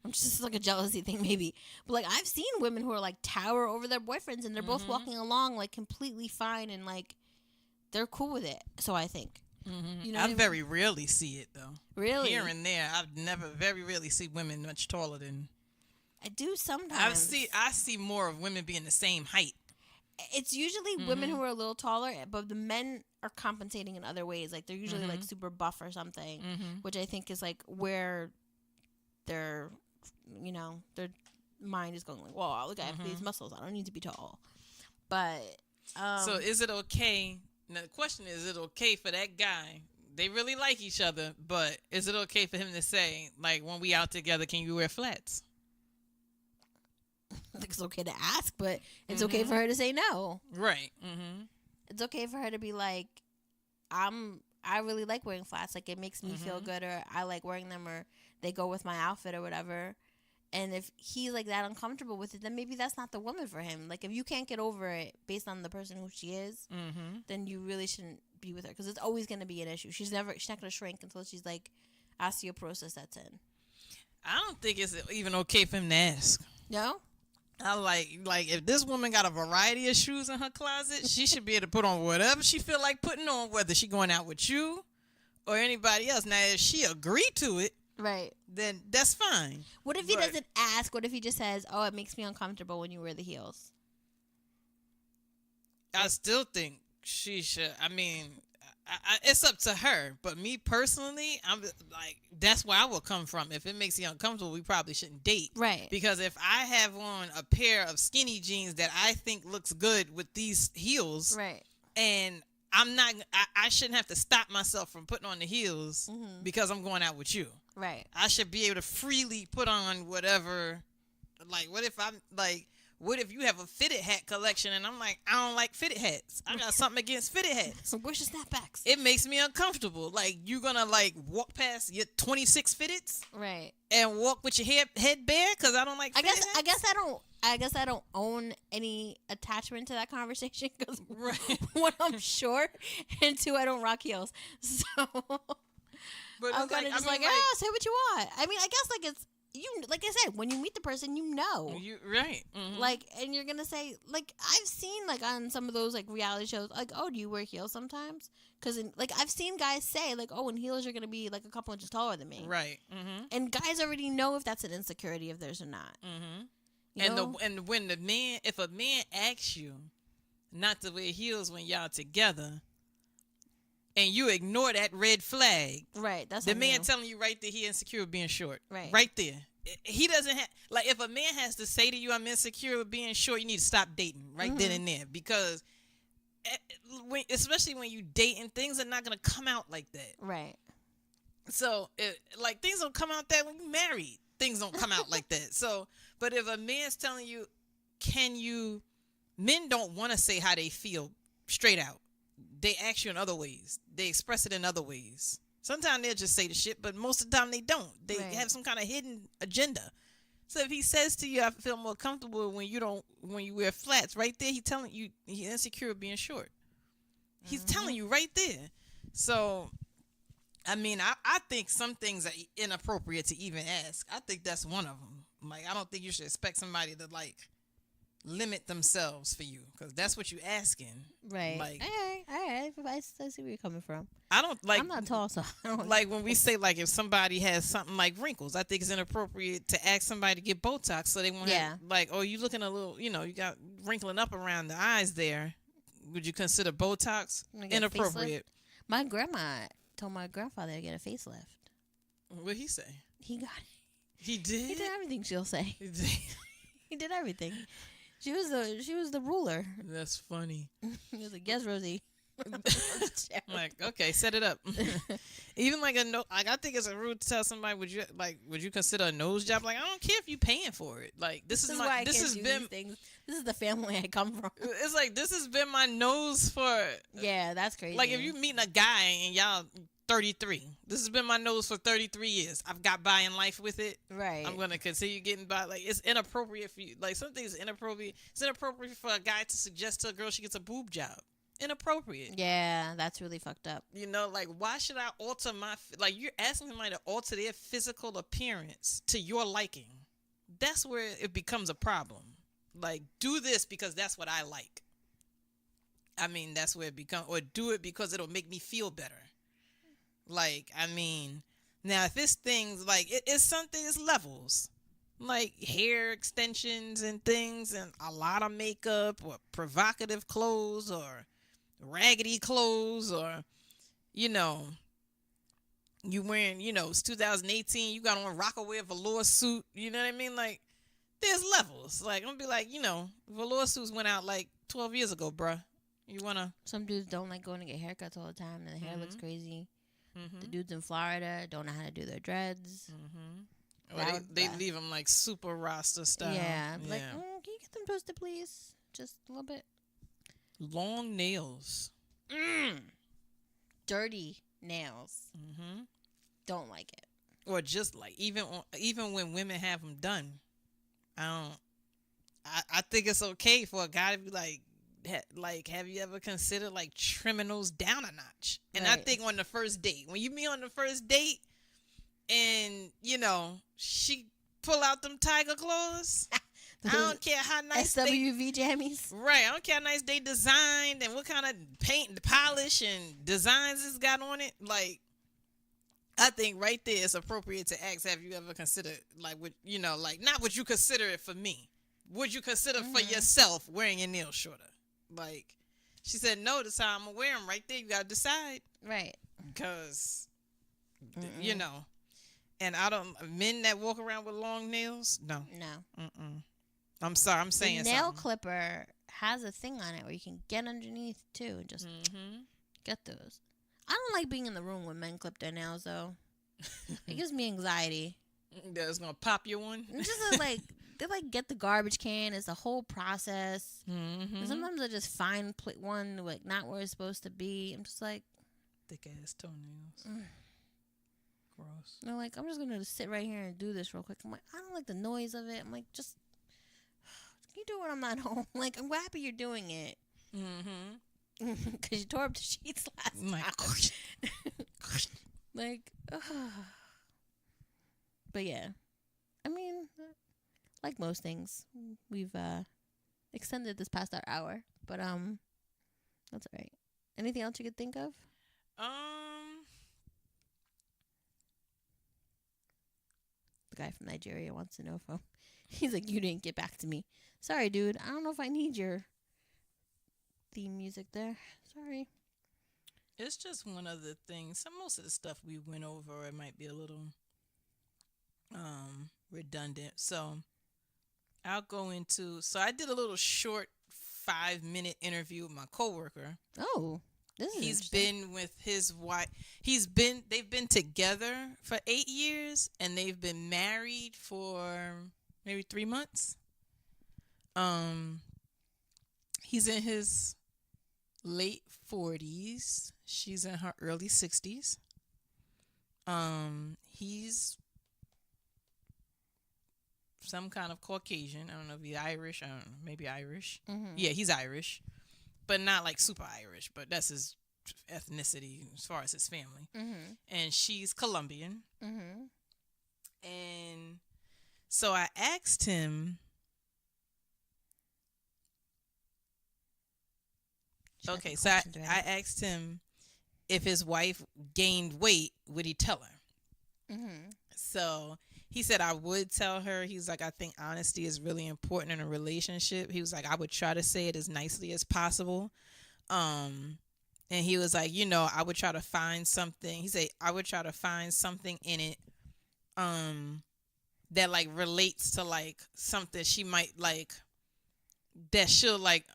I'm just like a jealousy thing maybe. But like I've seen women who are like tower over their boyfriends and they're both walking along like completely fine and like they're cool with it. So I think. You know I very rarely see it though. Really? Here and there, I've never very rarely see women much taller than. I do sometimes. I see more of women being the same height. It's usually women who are a little taller, but the men are compensating in other ways. Like they're usually like super buff or something, which I think is like where their mind is going like, "Whoa, look, I have these muscles. I don't need to be tall." But so is it okay? Now the question is it okay for that guy? They really like each other, but is it okay for him to say, like, when we out together, can you wear flats? I think it's okay to ask, but it's okay for her to say no. Right. It's okay for her to be like, I really like wearing flats. Like, it makes me feel good, or I like wearing them, or they go with my outfit or whatever. And if he's like that uncomfortable with it, then maybe that's not the woman for him. Like, if you can't get over it based on the person who she is, then you really shouldn't be with her, because it's always going to be an issue. She's not going to shrink until she's like osteoporosis sets in. I don't think it's even okay for him to ask. No? I like if this woman got a variety of shoes in her closet, she should be able to put on whatever she feel like putting on, whether she going out with you or anybody else. Now, if she agree to it, right, then that's fine. What if he doesn't ask? What if he just says, "Oh, it makes me uncomfortable when you wear the heels"? I still think she should. I mean, it's up to her. But me personally, I'm like, that's where I will come from. If it makes you uncomfortable, we probably shouldn't date. Right. Because if I have on a pair of skinny jeans that I think looks good with these heels, right, and I shouldn't have to stop myself from putting on the heels because I'm going out with you. Right. I should be able to freely put on whatever. Like, what if you have a fitted hat collection and I'm like, I don't like fitted hats. I got something against fitted hats. So where's your snapbacks? It makes me uncomfortable. Like, you're gonna like walk past your 26 fitteds, right, and walk with your head bare because I don't like fitted hats? I guess I don't own any attachment to that conversation because right. One, I'm short, and two, I don't rock heels. So but I'm kind of just like, say what you want. I mean, I guess like it's. Like I said, when you meet the person, you know. Right. Like, and you're going to say, like, I've seen, like, on some of those, like, reality shows, like, oh, do you wear heels sometimes? Because, like, I've seen guys say, like, oh, in heels, you're going to be, like, a couple inches taller than me. Right. And guys already know if that's an insecurity of theirs or not. And when if a man asks you not to wear heels when y'all together, and you ignore that red flag. Right. That's the man telling you right there he insecure with being short. Right. Right there. He doesn't have, like, if a man has to say to you, I'm insecure with being short, you need to stop dating right then and there. Because especially when you dating, things are not going to come out like that. Right. So, things don't come out that when you married. Things don't come out like that. So, but if a man's telling you, men don't want to say how they feel straight out. They ask you in other ways. They express it in other ways. Sometimes they'll just say the shit, but most of the time they don't. They have some kind of hidden agenda. So if he says to you, I feel more comfortable when you wear flats, right there, he's telling you he's insecure of being short. He's telling you right there. So, I mean, I think some things are inappropriate to even ask. I think that's one of them. Like, I don't think you should expect somebody to, like, limit themselves for you, because that's what you're asking. Right. Like, all right. I see where you're coming from. I don't like. I'm not tall, so I don't like when we say, like, if somebody has something like wrinkles, I think it's inappropriate to ask somebody to get Botox so they won't have, like, oh, you looking a little, you got wrinkling up around the eyes there. Would you consider Botox inappropriate? My grandma told my grandfather to get a facelift. What'd he say? He got it. He did? He did everything she'll say. He did. He did everything. She was the ruler. That's funny. He was like, yes, Rosie. I'm like, okay, set it up. Even like I think it's rude to tell somebody, would you consider a nose job? Like, I don't care if you paying for it. Like, this is why these things. This is the family I come from. It's like, this has been my nose for. Yeah, that's crazy. Like, if you meeting a guy and y'all 33, this has been my nose for 33 years. I've got by in life with it. Right. I'm gonna continue getting by. Like, it's inappropriate for you. Like, some things inappropriate. It's inappropriate for a guy to suggest to a girl she gets a boob job. Inappropriate. Yeah, that's really fucked up. You know, like, why should I alter like, you're asking somebody to alter their physical appearance to your liking. That's where it becomes a problem. Like, do this because that's what I like. I mean, that's where it becomes, or do it because it'll make me feel better. Like, I mean, now if it's things like, it's something, it's levels. Like hair extensions and things and a lot of makeup or provocative clothes or raggedy clothes, or, you know, you wearing, you know, it's 2018, you got on a Rockaway velour suit, you know what I mean? Like, there's levels. Like, I'm gonna be like, you know, velour suits went out like 12 years ago, bruh. You wanna? Some dudes don't like going to get haircuts all the time, and the hair looks crazy. The dudes in Florida don't know how to do their dreads. Or they leave them like super Rasta style. Yeah. Like, can you get them twisted, please? Just a little bit. Long nails. Dirty nails. Don't like it. Or just like, even when women have them done, I think it's okay for a guy to be like, have you ever considered like trimming those down a notch? And I think on the first date, when you meet on the first date and, you know, she pull out them tiger claws, I don't care how nice SWV jammies. Right. I don't care how nice they designed and what kind of paint and polish and designs it's got on it. Like, I think right there it's appropriate to ask, have you ever considered, like, what, you know, like, not would you consider it for me? Would you consider for yourself wearing your nails shorter? Like, she said, no, this how I'm going to wear them right there. You got to decide. Right. Because, you know, and men that walk around with long nails, no. I'm sorry, I'm saying the nail clipper has a thing on it where you can get underneath too and just get those. I don't like being in the room when men clip their nails though. It gives me anxiety. That's gonna pop you one. Just like they like get the garbage can. It's a whole process. And sometimes I just find one like not where it's supposed to be. I'm just like thick ass toenails. Gross. They're like, I'm just gonna sit right here and do this real quick. I'm like, I don't like the noise of it. I'm like, just can you do it when I'm not home? Like, I'm happy you're doing it. Because you tore up the sheets last time. Like, but yeah. I mean, like most things, we've extended this past our hour. But that's all right. Anything else you could think of? The guy from Nigeria wants to know if he's like, you didn't get back to me. Sorry, dude. I don't know if I need your theme music there. Sorry. It's just one of the things. Most of the stuff we went over, it might be a little redundant. So I'll go into. So I did a little short 5-minute interview with my coworker. Oh, this is He's been with his wife. They've been together for 8 years, and they've been married for maybe 3 months. He's in his late 40s. She's in her early 60s. He's some kind of Caucasian. I don't know if he's Irish. I don't know. Maybe Irish. Yeah, he's Irish. But not like super Irish. But that's his ethnicity as far as his family. And she's Colombian. And so I asked him... Okay, so I asked him if his wife gained weight, would he tell her? So he said, I would tell her. He's like, I think honesty is really important in a relationship. He was like, I would try to say it as nicely as possible. And he was like, I would try to find something. He said, I would try to find something in it that, like, relates to, like, something she might, like, that she'll, like,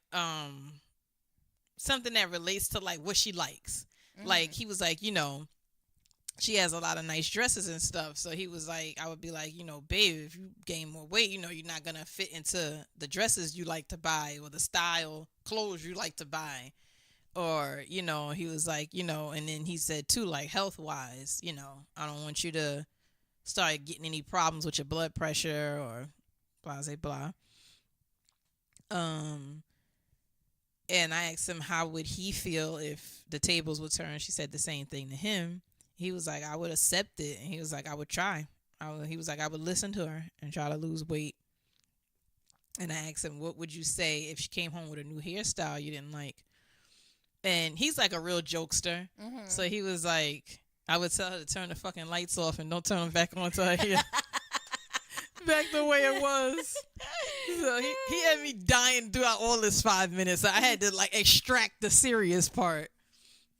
something that relates to, like, what she likes. Like, he was like, she has a lot of nice dresses and stuff. So he was like, I would be like, babe, if you gain more weight, you're not going to fit into the dresses you like to buy or the style clothes you like to buy. Or, he was like, and then he said too, like, health wise, I don't want you to start getting any problems with your blood pressure or blah, blah, blah. And I asked him, how would he feel if the tables would turn? She said the same thing to him. He was like, I would accept it. And he was like, I would try. He was like, I would listen to her and try to lose weight. And I asked him, what would you say if she came home with a new hairstyle you didn't like? And he's like a real jokester. So he was like, I would tell her to turn the fucking lights off and don't turn them back on until her hair back the way it was. So he had me dying throughout all this 5 minutes. So I had to, like, extract the serious part.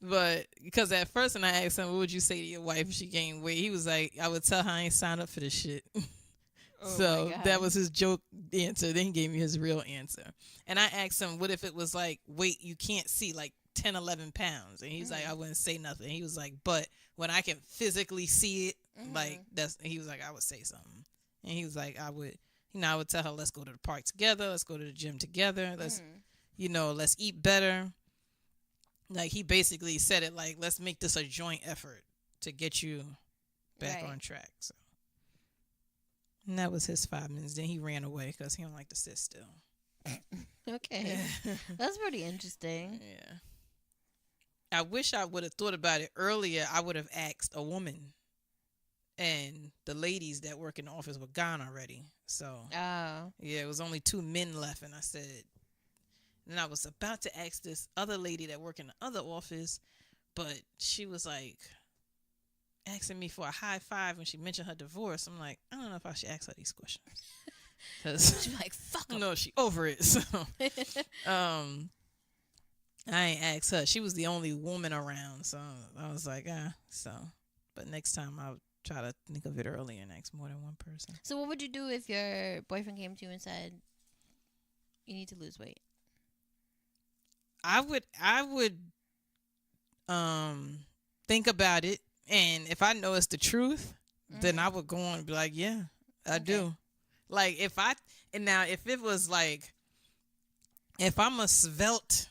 But because at first when I asked him, what would you say to your wife if she gained weight? He was like, I would tell her I ain't signed up for this shit. So that was his joke answer. Then he gave me his real answer. And I asked him, what if it was like weight you can't see, like 10, 11 pounds? And he's like, I wouldn't say nothing. He was like, but when I can physically see it, like, he was like, I would say something. And he was like, I would tell her, let's go to the park together. Let's go to the gym together. Let's, let's eat better. Like, he basically said it like, let's make this a joint effort to get you back on track. So, and that was his 5 minutes. Then he ran away because he don't like to sit still. Okay. That's pretty interesting. Yeah. I wish I would have thought about it earlier. I would have asked a woman. And the ladies that work in the office were gone already. So, yeah, it was only 2 men left. And I said, and I was about to ask this other lady that worked in the other office, but she was like asking me for a high five when she mentioned her divorce. I'm like, I don't know if I should ask her these questions. She's like, fuck 'em. No, she over it. So, I ain't asked her. She was the only woman around. So I was like, but next time I'll try to think of it earlier and ask more than one person. So what would you do if your boyfriend came to you and said, you need to lose weight? I would think about it, and if I know it's the truth, then I would go on and be like, yeah, I do. Like, if it was like, if I'm a svelte,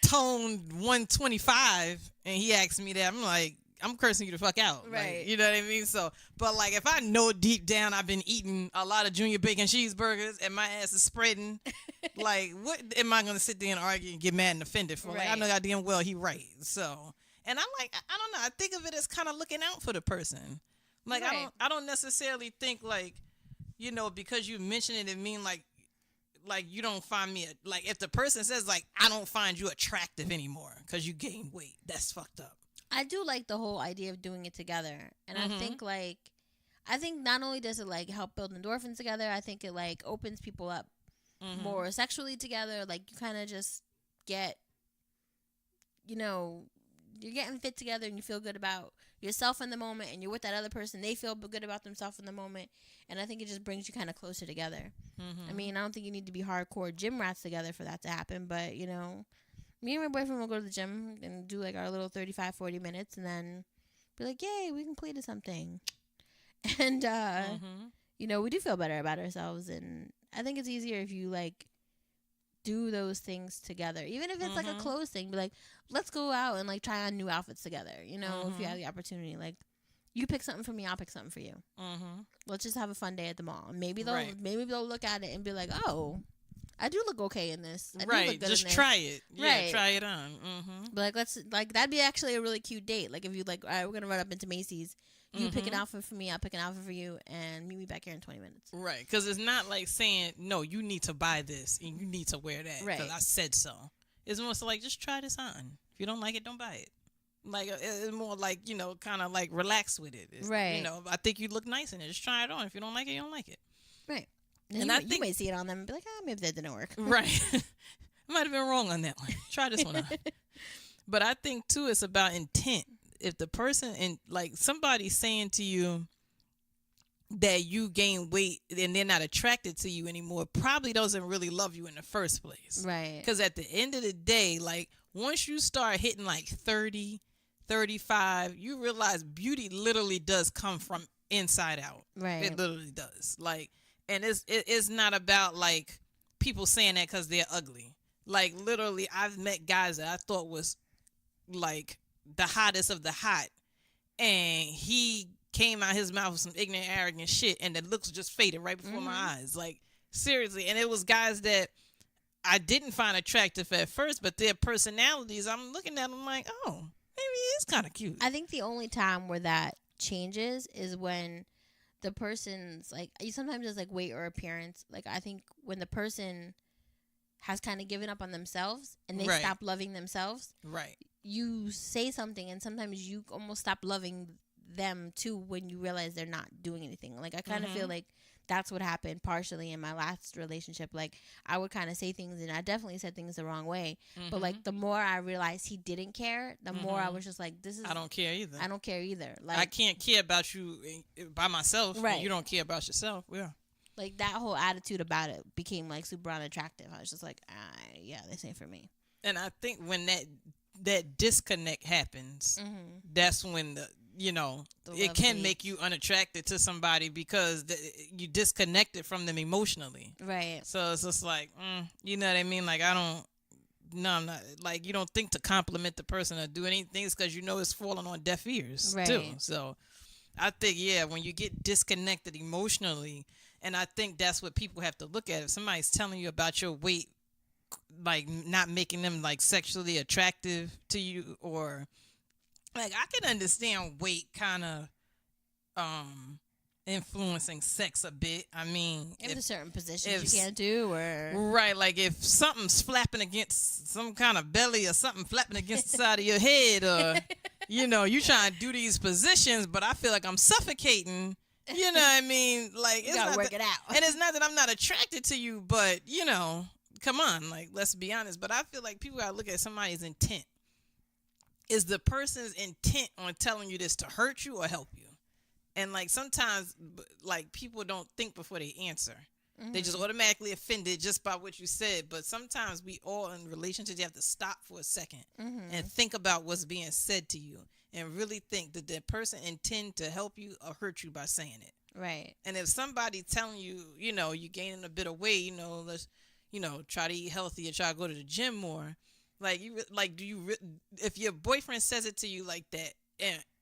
toned 125 and he asked me that, I'm like, I'm cursing you the fuck out. Right. Like, you know what I mean? So, but like, if I know deep down I've been eating a lot of junior bacon cheeseburgers and my ass is spreading, like, what am I going to sit there and argue and get mad and offended for? Like, I know goddamn well he right. So, and I'm like, I don't know. I think of it as kind of looking out for the person. Like, I don't necessarily think like, because you mention it mean like you don't find me, like, if the person says like, I don't find you attractive anymore because you gained weight, that's fucked up. I do like the whole idea of doing it together. And I think not only does it like help build endorphins together, I think it like opens people up more sexually together. Like, you kind of just get, you're getting fit together and you feel good about yourself in the moment, and you're with that other person, they feel good about themselves in the moment. And I think it just brings you kind of closer together. I mean, I don't think you need to be hardcore gym rats together for that to happen, but me and my boyfriend will go to the gym and do like our little 35, 40 minutes and then be like, yay, we completed something. And, we do feel better about ourselves. And I think it's easier if you like do those things together. Even if it's like a clothes thing, be like, let's go out and like try on new outfits together. If you have the opportunity, like, you pick something for me, I'll pick something for you. Let's just have a fun day at the mall. Maybe they'll look at it and be like, oh, I do look okay in this. I do look good just in this. try it. Yeah, try it on. But like that'd be actually a really cute date. Like, if you like, all right, we're gonna run up into Macy's. You pick an outfit for me, I'll pick an outfit for you, and meet me back here in 20 minutes. Right, because it's not like saying, no, you need to buy this and you need to wear that because I said so. It's more so like, just try this on. If you don't like it, don't buy it. Like, it's more like, kind of like relax with it. It's, I think you look nice in it. Just try it on. If you don't like it, you don't like it. Right. And I think you may see it on them and be like, maybe that didn't work. Right. I might have been wrong on that one. Try this one out. But I think too, it's about intent. If the person like somebody saying to you that you gain weight and they're not attracted to you anymore, probably doesn't really love you in the first place. Right. Because at the end of the day, like once you start hitting like 30, 35, you realize beauty literally does come from inside out. Right. It literally does. Like, and it's not about like people saying that because they're ugly. Like literally, I've met guys that I thought was like the hottest of the hot, and he came out his mouth with some ignorant, arrogant shit, and the looks just faded right before my eyes. Like seriously, and it was guys that I didn't find attractive at first, but their personalities, I'm looking at them like, oh, maybe he's kind of cute. I think the only time where that changes is when the person's like, sometimes it's like weight or appearance. Like I think when the person has kind of given up on themselves and they stop loving themselves, right? You say something and sometimes you almost stop loving them too when you realize they're not doing anything. Like I kind of feel like that's what happened partially in my last relationship. Like I would kind of say things, and I definitely said things the wrong way, but like the more I realized he didn't care, the more I was just like, this is, I don't care either. I don't care either. Like I can't care about you by myself, right? You don't care about yourself. Yeah. Like that whole attitude about it became like super unattractive. I was just like, yeah, this ain't for me. And I think when that disconnect happens, that's when it can make you unattracted to somebody because you disconnected from them emotionally. Right. So it's just like, you know what I mean? Like I'm not like, you don't think to compliment the person or do anything because you know it's falling on deaf ears too. So I think, when you get disconnected emotionally, and I think that's what people have to look at. If somebody's telling you about your weight, like not making them like sexually attractive to you, or like I can understand weight kind of influencing sex a bit. I mean, if there's certain positions you can't do, or right, like if something's flapping against some kind of belly or something flapping against the side of your head, or you trying to do these positions, but I feel like I'm suffocating. You know what I mean? Like you gotta work it out. And it's not that I'm not attracted to you, but come on, like let's be honest. But I feel like people gotta look at somebody's intent. Is the person's intent on telling you this to hurt you or help you? And like sometimes, like people don't think before they answer. They just automatically offended just by what you said. But sometimes we all in relationships, you have to stop for a second and think about what's being said to you, and really think that that person intend to help you or hurt you by saying it. Right. And if somebody telling you, you're gaining a bit of weight, let's, try to eat healthy or try to go to the gym more. Like if your boyfriend says it to you like that,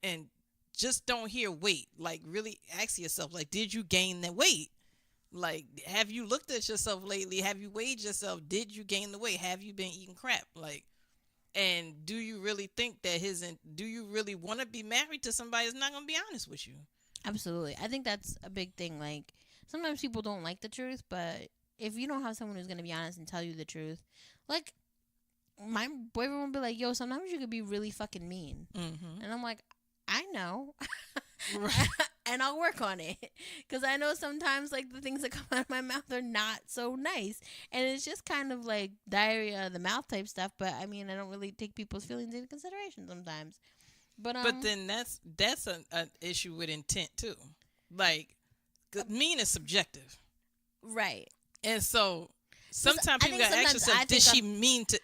and just don't hear weight, like really ask yourself, like, did you gain the weight? Like, have you looked at yourself lately? Have you weighed yourself? Did you gain the weight? Have you been eating crap? Like, and do you really think that do you really want to be married to somebody that's not going to be honest with you? Absolutely. I think that's a big thing. Like, sometimes people don't like the truth, but if you don't have someone who's going to be honest and tell you the truth, like, my boyfriend would be like, yo, sometimes you could be really fucking mean. And I'm like, I know. Right. And I'll work on it. Because I know sometimes, like, the things that come out of my mouth are not so nice. And it's just kind of like diarrhea of the mouth type stuff. But, I mean, I don't really take people's feelings into consideration sometimes. But then that's an issue with intent, too. Like, mean is subjective. Right. And so sometimes people got to ask yourself, did she mean to,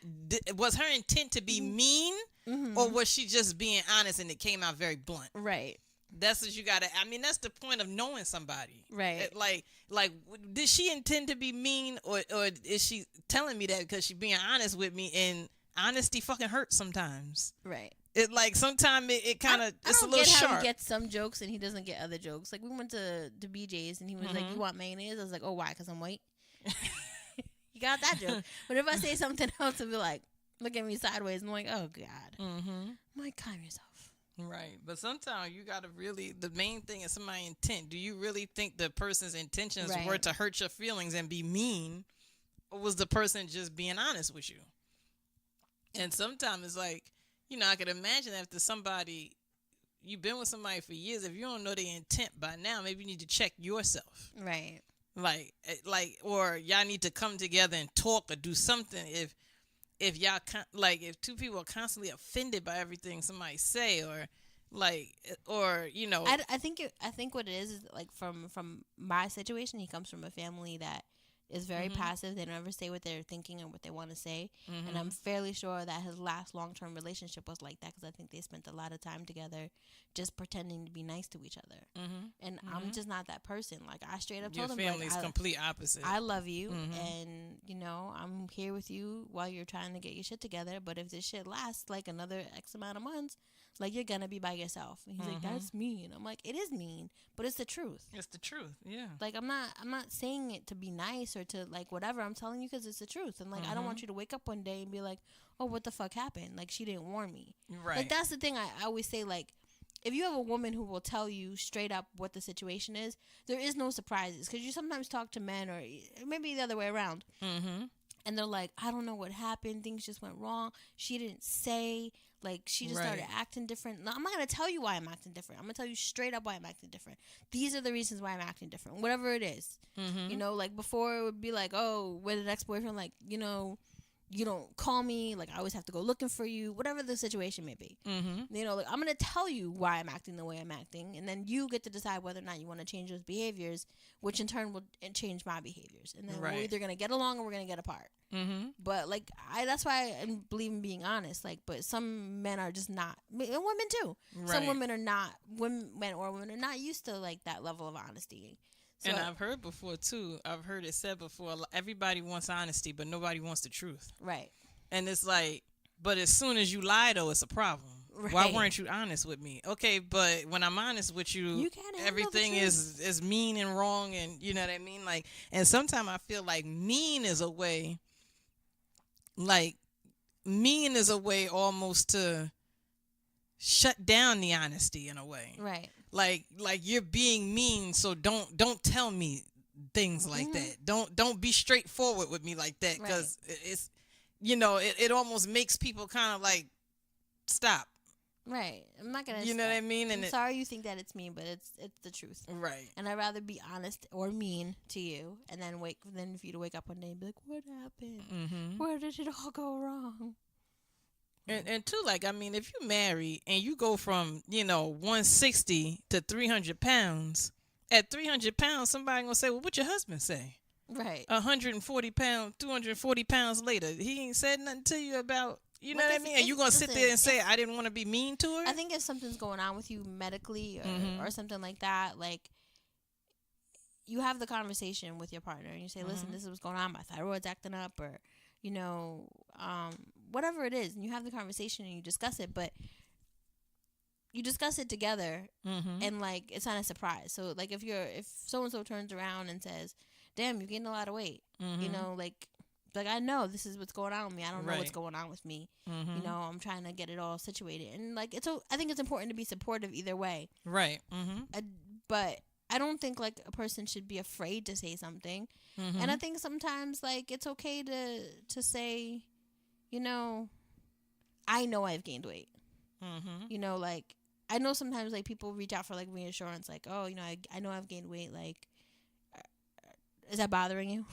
was her intent to be mean? Or was she just being honest and it came out very blunt? Right. That's what you gotta. I mean, that's the point of knowing somebody, right? Like, did she intend to be mean, or is she telling me that because she's being honest with me? And honesty fucking hurts sometimes, right? It like sometimes it kind of it's a little sharp. I don't get how he gets some jokes and he doesn't get other jokes. Like we went to BJ's and he was like, "You want mayonnaise?" I was like, "Oh, why? Because I'm white." You got that joke. But if I say something else, it'll be like, look at me sideways. I'm like, oh God. I'm like, calm yourself. Right. But sometimes you got to really, the main thing is somebody's intent. Do you really think the person's intentions were to hurt your feelings and be mean? Or was the person just being honest with you? And sometimes it's like, I could imagine after somebody, you've been with somebody for years, if you don't know their intent by now, maybe you need to check yourself. Right. Like, or y'all need to come together and talk or do something. if y'all like if two people are constantly offended by everything somebody say, or like, or you know, I think what it is like from my situation, he comes from a family that is very passive. They don't ever say what they're thinking and what they want to say. And I'm fairly sure that his last long-term relationship was like that, because I think they spent a lot of time together just pretending to be nice to each other. And I'm just not that person. Like, I straight up told him, your family's complete opposite. I love you, and you know, I'm here with you while you're trying to get your shit together, but if this shit lasts like another X amount of months, like, you're gonna be by yourself. And he's like, that's mean. I'm like, it is mean, but it's the truth. It's the truth. Yeah. Like, I'm not saying it to be nice or to like whatever. I'm telling you because it's the truth. And like, I don't want you to wake up one day and be like, oh, what the fuck happened? Like, she didn't warn me. Right. Like, that's the thing I always say. Like, if you have a woman who will tell you straight up what the situation is, there is no surprises. Because you sometimes talk to men, or maybe the other way around, and they're like, I don't know what happened. Things just went wrong. She didn't say. Like, she just started acting different. No, I'm not going to tell you why I'm acting different. I'm going to tell you straight up why I'm acting different. These are the reasons why I'm acting different. Whatever it is. You know, like, before it would be like, oh, with an ex-boyfriend, like, you know, you don't call me. Like, I always have to go looking for you. Whatever the situation may be. You know, like, I'm going to tell you why I'm acting the way I'm acting. And then you get to decide whether or not you want to change those behaviors, which in turn will change my behaviors. And then we're either going to get along or we're going to get apart. But like, that's why I believe in being honest. Like, but some men are just not, and women too. Some women are not, women are not used to like that level of honesty. So, and I've heard before too. I've heard it said before. Everybody wants honesty, but nobody wants the truth. Right. And it's like, but as soon as you lie, though, it's a problem. Right. Why weren't you honest with me? Okay, but when I'm honest with you everything is mean and wrong, and you know what I mean. Like, and sometimes I feel like mean is a way almost to shut down the honesty in a way. Right. Like you're being mean, so don't tell me things like that. Don't be straightforward with me like that, because it's, you know, it almost makes people kind of like stop. Right. I'm not gonna. You know what I mean? And I'm sorry you think that it's mean, but it's the truth. Right. And I'd rather be honest or mean to you, and then for you to wake up one day and be like, "What happened? Where did it all go wrong?" And too, like, I mean, if you marry and you go from, you know, 160 to 300 pounds, at 300 pounds, somebody gonna say, "Well, what your husband say?" Right. 140 pounds, 240 pounds later, he ain't said nothing to you about. You know what I mean? And you going to sit there and say, I didn't want to be mean to her? I think if something's going on with you medically or something like that, like, you have the conversation with your partner and you say, listen, this is what's going on. My thyroid's acting up, or, you know, whatever it is. And you have the conversation and you discuss it, but you discuss it together and, like, it's not a surprise. So, like, if so-and-so turns around and says, damn, you gained a lot of weight, you know, like, I know this is what's going on with me. I don't know what's going on with me. You know, I'm trying to get it all situated. And, like, I think it's important to be supportive either way. Right. But I don't think, like, a person should be afraid to say something. And I think sometimes, like, it's okay to say, you know I've gained weight. You know, like, I know sometimes, like, people reach out for, like, reassurance. Like, oh, you know, I know I've gained weight. Like, is that bothering you?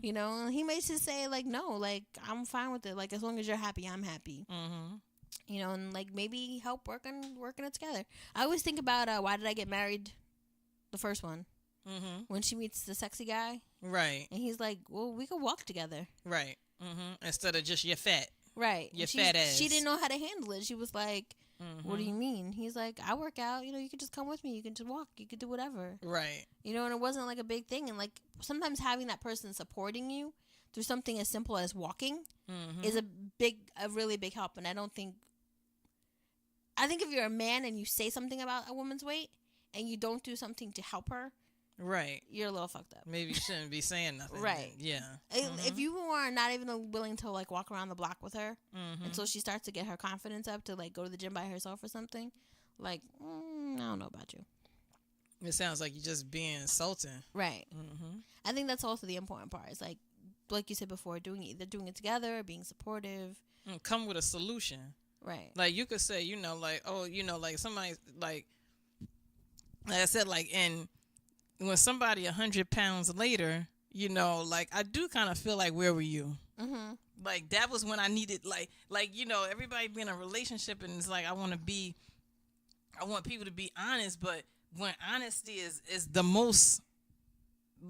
You know, he may just say, like, no, like, I'm fine with it. Like, as long as you're happy, I'm happy. You know, and, like, maybe help working it together. I always think about why did I get married, the first one, when she meets the sexy guy. Right. And he's like, well, we could walk together. Right. Instead of just you're fat. Right. Your fat ass. She didn't know how to handle it. She was like, what do you mean? He's like, I work out. You know, you could just come with me. You can just walk. You could do whatever. Right. You know, and it wasn't like a big thing. And, like, sometimes having that person supporting you through something as simple as walking is a really big help. And I think if you're a man and you say something about a woman's weight and you don't do something to help her, right, you're a little fucked up. Maybe you shouldn't be saying nothing. Right. Then. Yeah. If you are not even willing to, like, walk around the block with her until she starts to get her confidence up to, like, go to the gym by herself or something, like, I don't know about you. It sounds like you're just being insulting. Right. I think that's also the important part. It's like you said before, either doing it together or being supportive. Come with a solution. Right. Like, you could say, you know, like, oh, you know, like, somebody, like I said, like, and when somebody 100 pounds later, you know, like, I do kind of feel like, where were you? Like that was when I needed everybody be in a relationship and it's like I want people to be honest, but when honesty is the most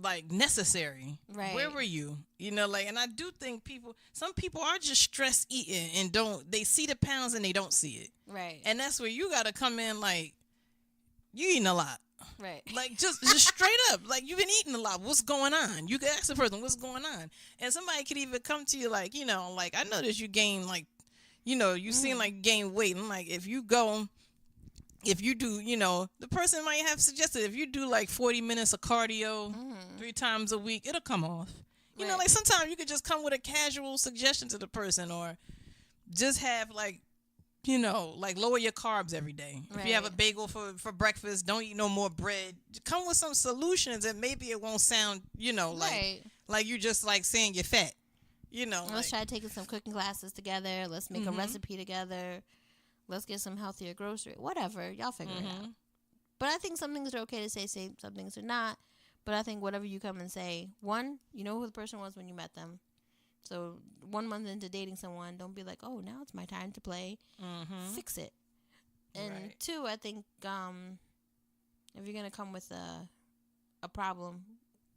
like necessary. Right. Where were you? And I do think some people are just stress eating and they see the pounds and they don't see it. Right. And that's where you got to come in like, you eating a lot. Right. Like just straight up, like you've been eating a lot. What's going on? You can ask the person what's going on, and somebody could even come to you like, like I noticed you gain like, you seem like you gain weight. And like if you do, the person might have suggested if you do like 40 minutes of cardio 3 times a week, it'll come off. You know, like sometimes you could just come with a casual suggestion to the person, or just have like, like lower your carbs every day. Right. If you have a bagel for breakfast, don't eat no more bread. Come with some solutions, and maybe it won't sound, like you just like saying you're fat. Let's try taking some cooking classes together. Let's make a recipe together. Let's get some healthier grocery. Whatever. Y'all figure it out. But I think some things are okay to say, some things are not. But I think whatever you come and say, one, you know who the person was when you met them. So 1 month into dating someone, don't be like, oh, now it's my time to play. Fix it. And two, I think if you're going to come with a problem,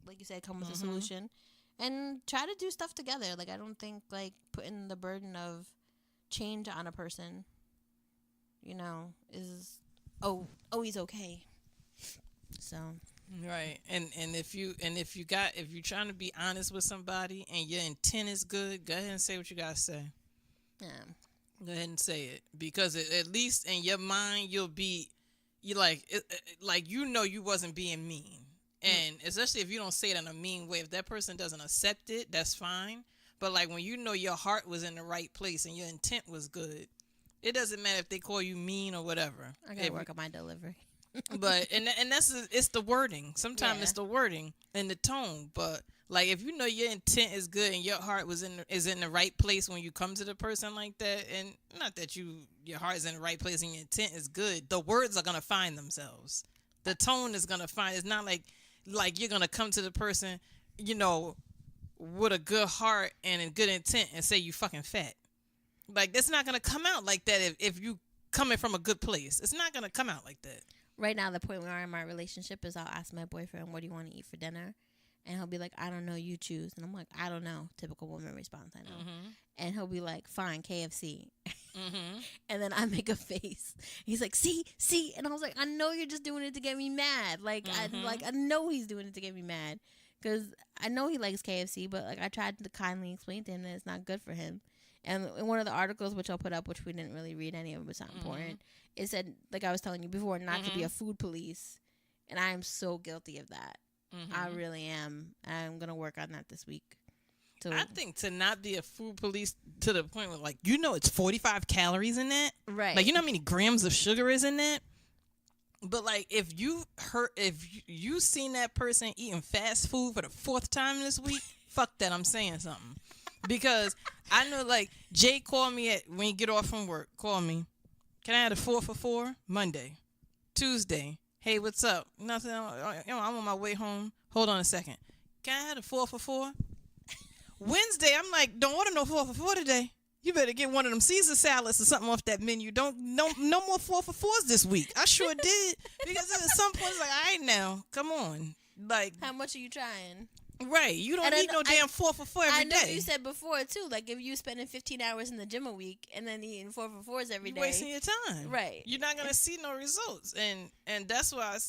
like you said, come with a solution. And try to do stuff together. Like, I don't think, like, putting the burden of change on a person, is always okay. So... Right. And if you're trying to be honest with somebody and your intent is good, go ahead and say what you gotta say. Yeah. Go ahead and say it, because at least in your mind you wasn't being mean. And especially if you don't say it in a mean way, if that person doesn't accept it, that's fine. But like when your heart was in the right place and your intent was good, it doesn't matter if they call you mean or whatever. I gotta work on my delivery. But and it's the wording. Sometimes it's the wording and the tone. But like if your intent is good and your heart is in the right place when you come to the person like that, and not that your heart is in the right place and your intent is good, the words are gonna find themselves. The tone is gonna find. It's not like you're gonna come to the person, with a good heart and a good intent and say you fucking fat. Like that's not gonna come out like that if you coming from a good place. It's not gonna come out like that. Right now, the point where I'm in my relationship is I'll ask my boyfriend, what do you want to eat for dinner? And he'll be like, I don't know, you choose. And I'm like, I don't know. Typical woman response, I know. And he'll be like, fine, KFC. And then I make a face. He's like, see? And I was like, I know you're just doing it to get me mad. Like, I know he's doing it to get me mad. Because I know he likes KFC, but like I tried to kindly explain to him that it's not good for him. And in one of the articles, which I'll put up, which we didn't really read any of, but it's not important, it said, like I was telling you before, not to be a food police. And I am so guilty of that. I really am. I'm going to work on that this week. So I think to not be a food police to the point where, like, it's 45 calories in that. Right. Like, you know how many grams of sugar is in that? But, like, if you seen that person eating fast food for the 4th time this week, fuck that, I'm saying something. Because I know, like, Jay called me when you get off from work. Call me. Can I have a 4 for $4? Monday. Tuesday. Hey, what's up? Nothing. I'm on my way home. Hold on a second. Can I have a 4 for $4? Wednesday, I'm like, don't order no 4 for $4 today. You better get one of them Caesar salads or something off that menu. No more 4 for $4s this week. I sure did. Because at some point, it's like, all right now, come on. Like, how much are you trying? Right. You don't need no damn 4 for $4 every day. I know you said before, too. Like, if you spending 15 hours in the gym a week and then eating 4 for $4s every day. You're wasting your time. Right. You're not going to see no results. And that's why,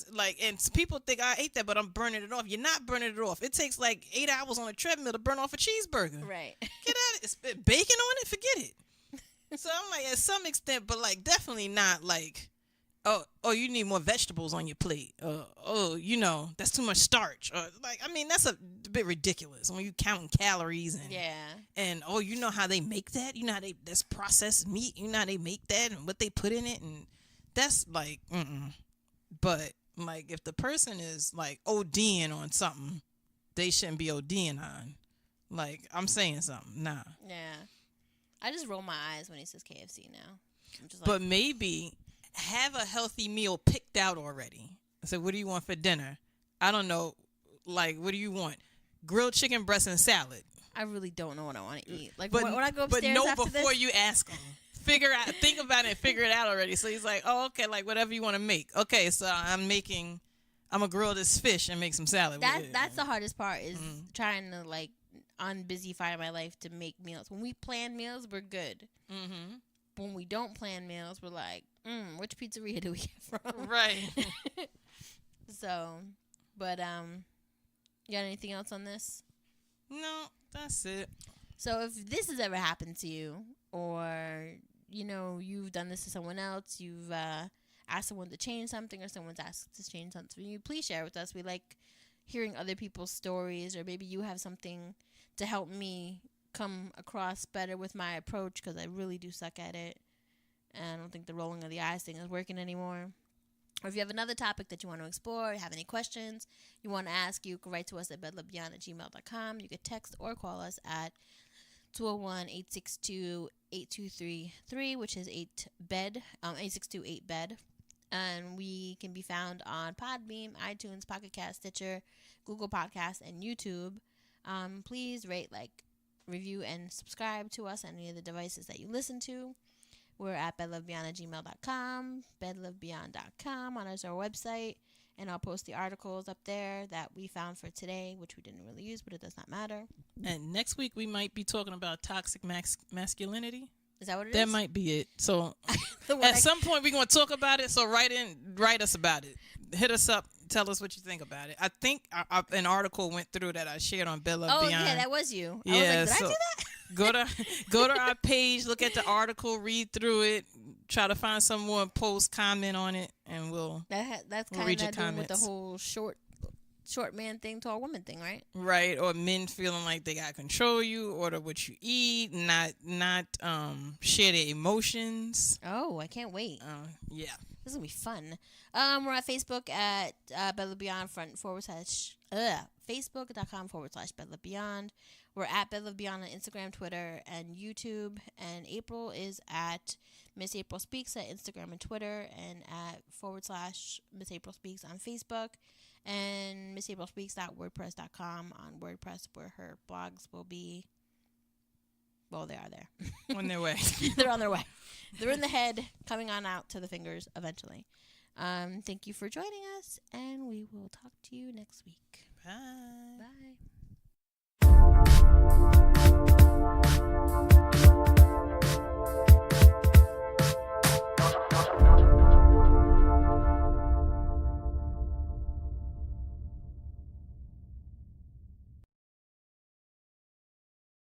and people think I ate that, but I'm burning it off. You're not burning it off. It takes like 8 hours on a treadmill to burn off a cheeseburger. Right. Get out of it. Bacon on it? Forget it. So I'm like, at some extent, but like, definitely not like, oh, you need more vegetables on your plate. That's too much starch. That's a bit ridiculous when you counting calories and you know how they make that? You know how that's processed meat. You know how they make that and what they put in it, and that's like, But like, if the person is like ODing on something, they shouldn't be ODing on. Like, I'm saying something. Nah. Yeah. I just roll my eyes when he says KFC now. I'm just like, but maybe have a healthy meal picked out already. So what do you want for dinner? I don't know. Like, what do you want? Grilled chicken breast and salad. I really don't know what I want to eat. Like, But when I go upstairs but know after before this, you ask him. Think about it, figure it out already. So he's like, oh, okay, like whatever you want to make. Okay, so I'm gonna grill this fish and make some salad. that's the hardest part is trying to like unbusyfy my life to make meals. When we plan meals, we're good. Mm-hmm. When we don't plan meals, we're like, which pizzeria do we get from? Right. So, but you got anything else on this? No, that's it. So if this has ever happened to you, or you've done this to someone else, you've asked someone to change something, or someone's asked to change something for you, please share with us. We like hearing other people's stories, or maybe you have something to help me come across better with my approach, because I really do suck at it, and I don't think the rolling of the eyes thing is working anymore. Or if you have another topic that you want to explore, you have any questions you want to ask, you can write to us at bedlovebeyond@gmail.com. You can text or call us at 201-862-8233, which is 8-bed, 862-8-bed. And we can be found on Podbeam, iTunes, Pocket Cast, Stitcher, Google Podcasts, and YouTube. Please rate, review, and subscribe to us on any of the devices that you listen to. We're at bedlovebeyond@gmail.com, bedlovebeyond.com on our website, and I'll post the articles up there that we found for today, which we didn't really use, but it does not matter. And next week we might be talking about toxic masculinity. Is that what it is? That might be it. So at some point we're going to talk about it. So write us about it. Hit us up. Tell us what you think about it. I think an article went through that I shared on Bed Love Beyond. Oh, yeah, that was you. Yeah, I was like, did I do that? Go to our page, look at the article, read through it, try to find someone, post, comment on it, and that's we'll kind read your of doing with the comments. whole short man thing, tall woman thing, right? Right, or men feeling like they gotta control you, order what you eat, not share their emotions. Oh, I can't wait. Yeah. This is gonna be fun. We're at Facebook at Bed Love Beyond Facebook.com/Bed Love Beyond. We're at Bed Love Beyond on Instagram, Twitter, and YouTube. And April is at Miss April Speaks at Instagram and Twitter, and at /Miss April Speaks on Facebook, and MissAprilSpeaks.wordpress.com on WordPress, where her blogs will be. Well, they are there. On their way. They're on their way. They're in the head, coming on out to the fingers eventually. Thank you for joining us, and we will talk to you next week. Bye. Bye.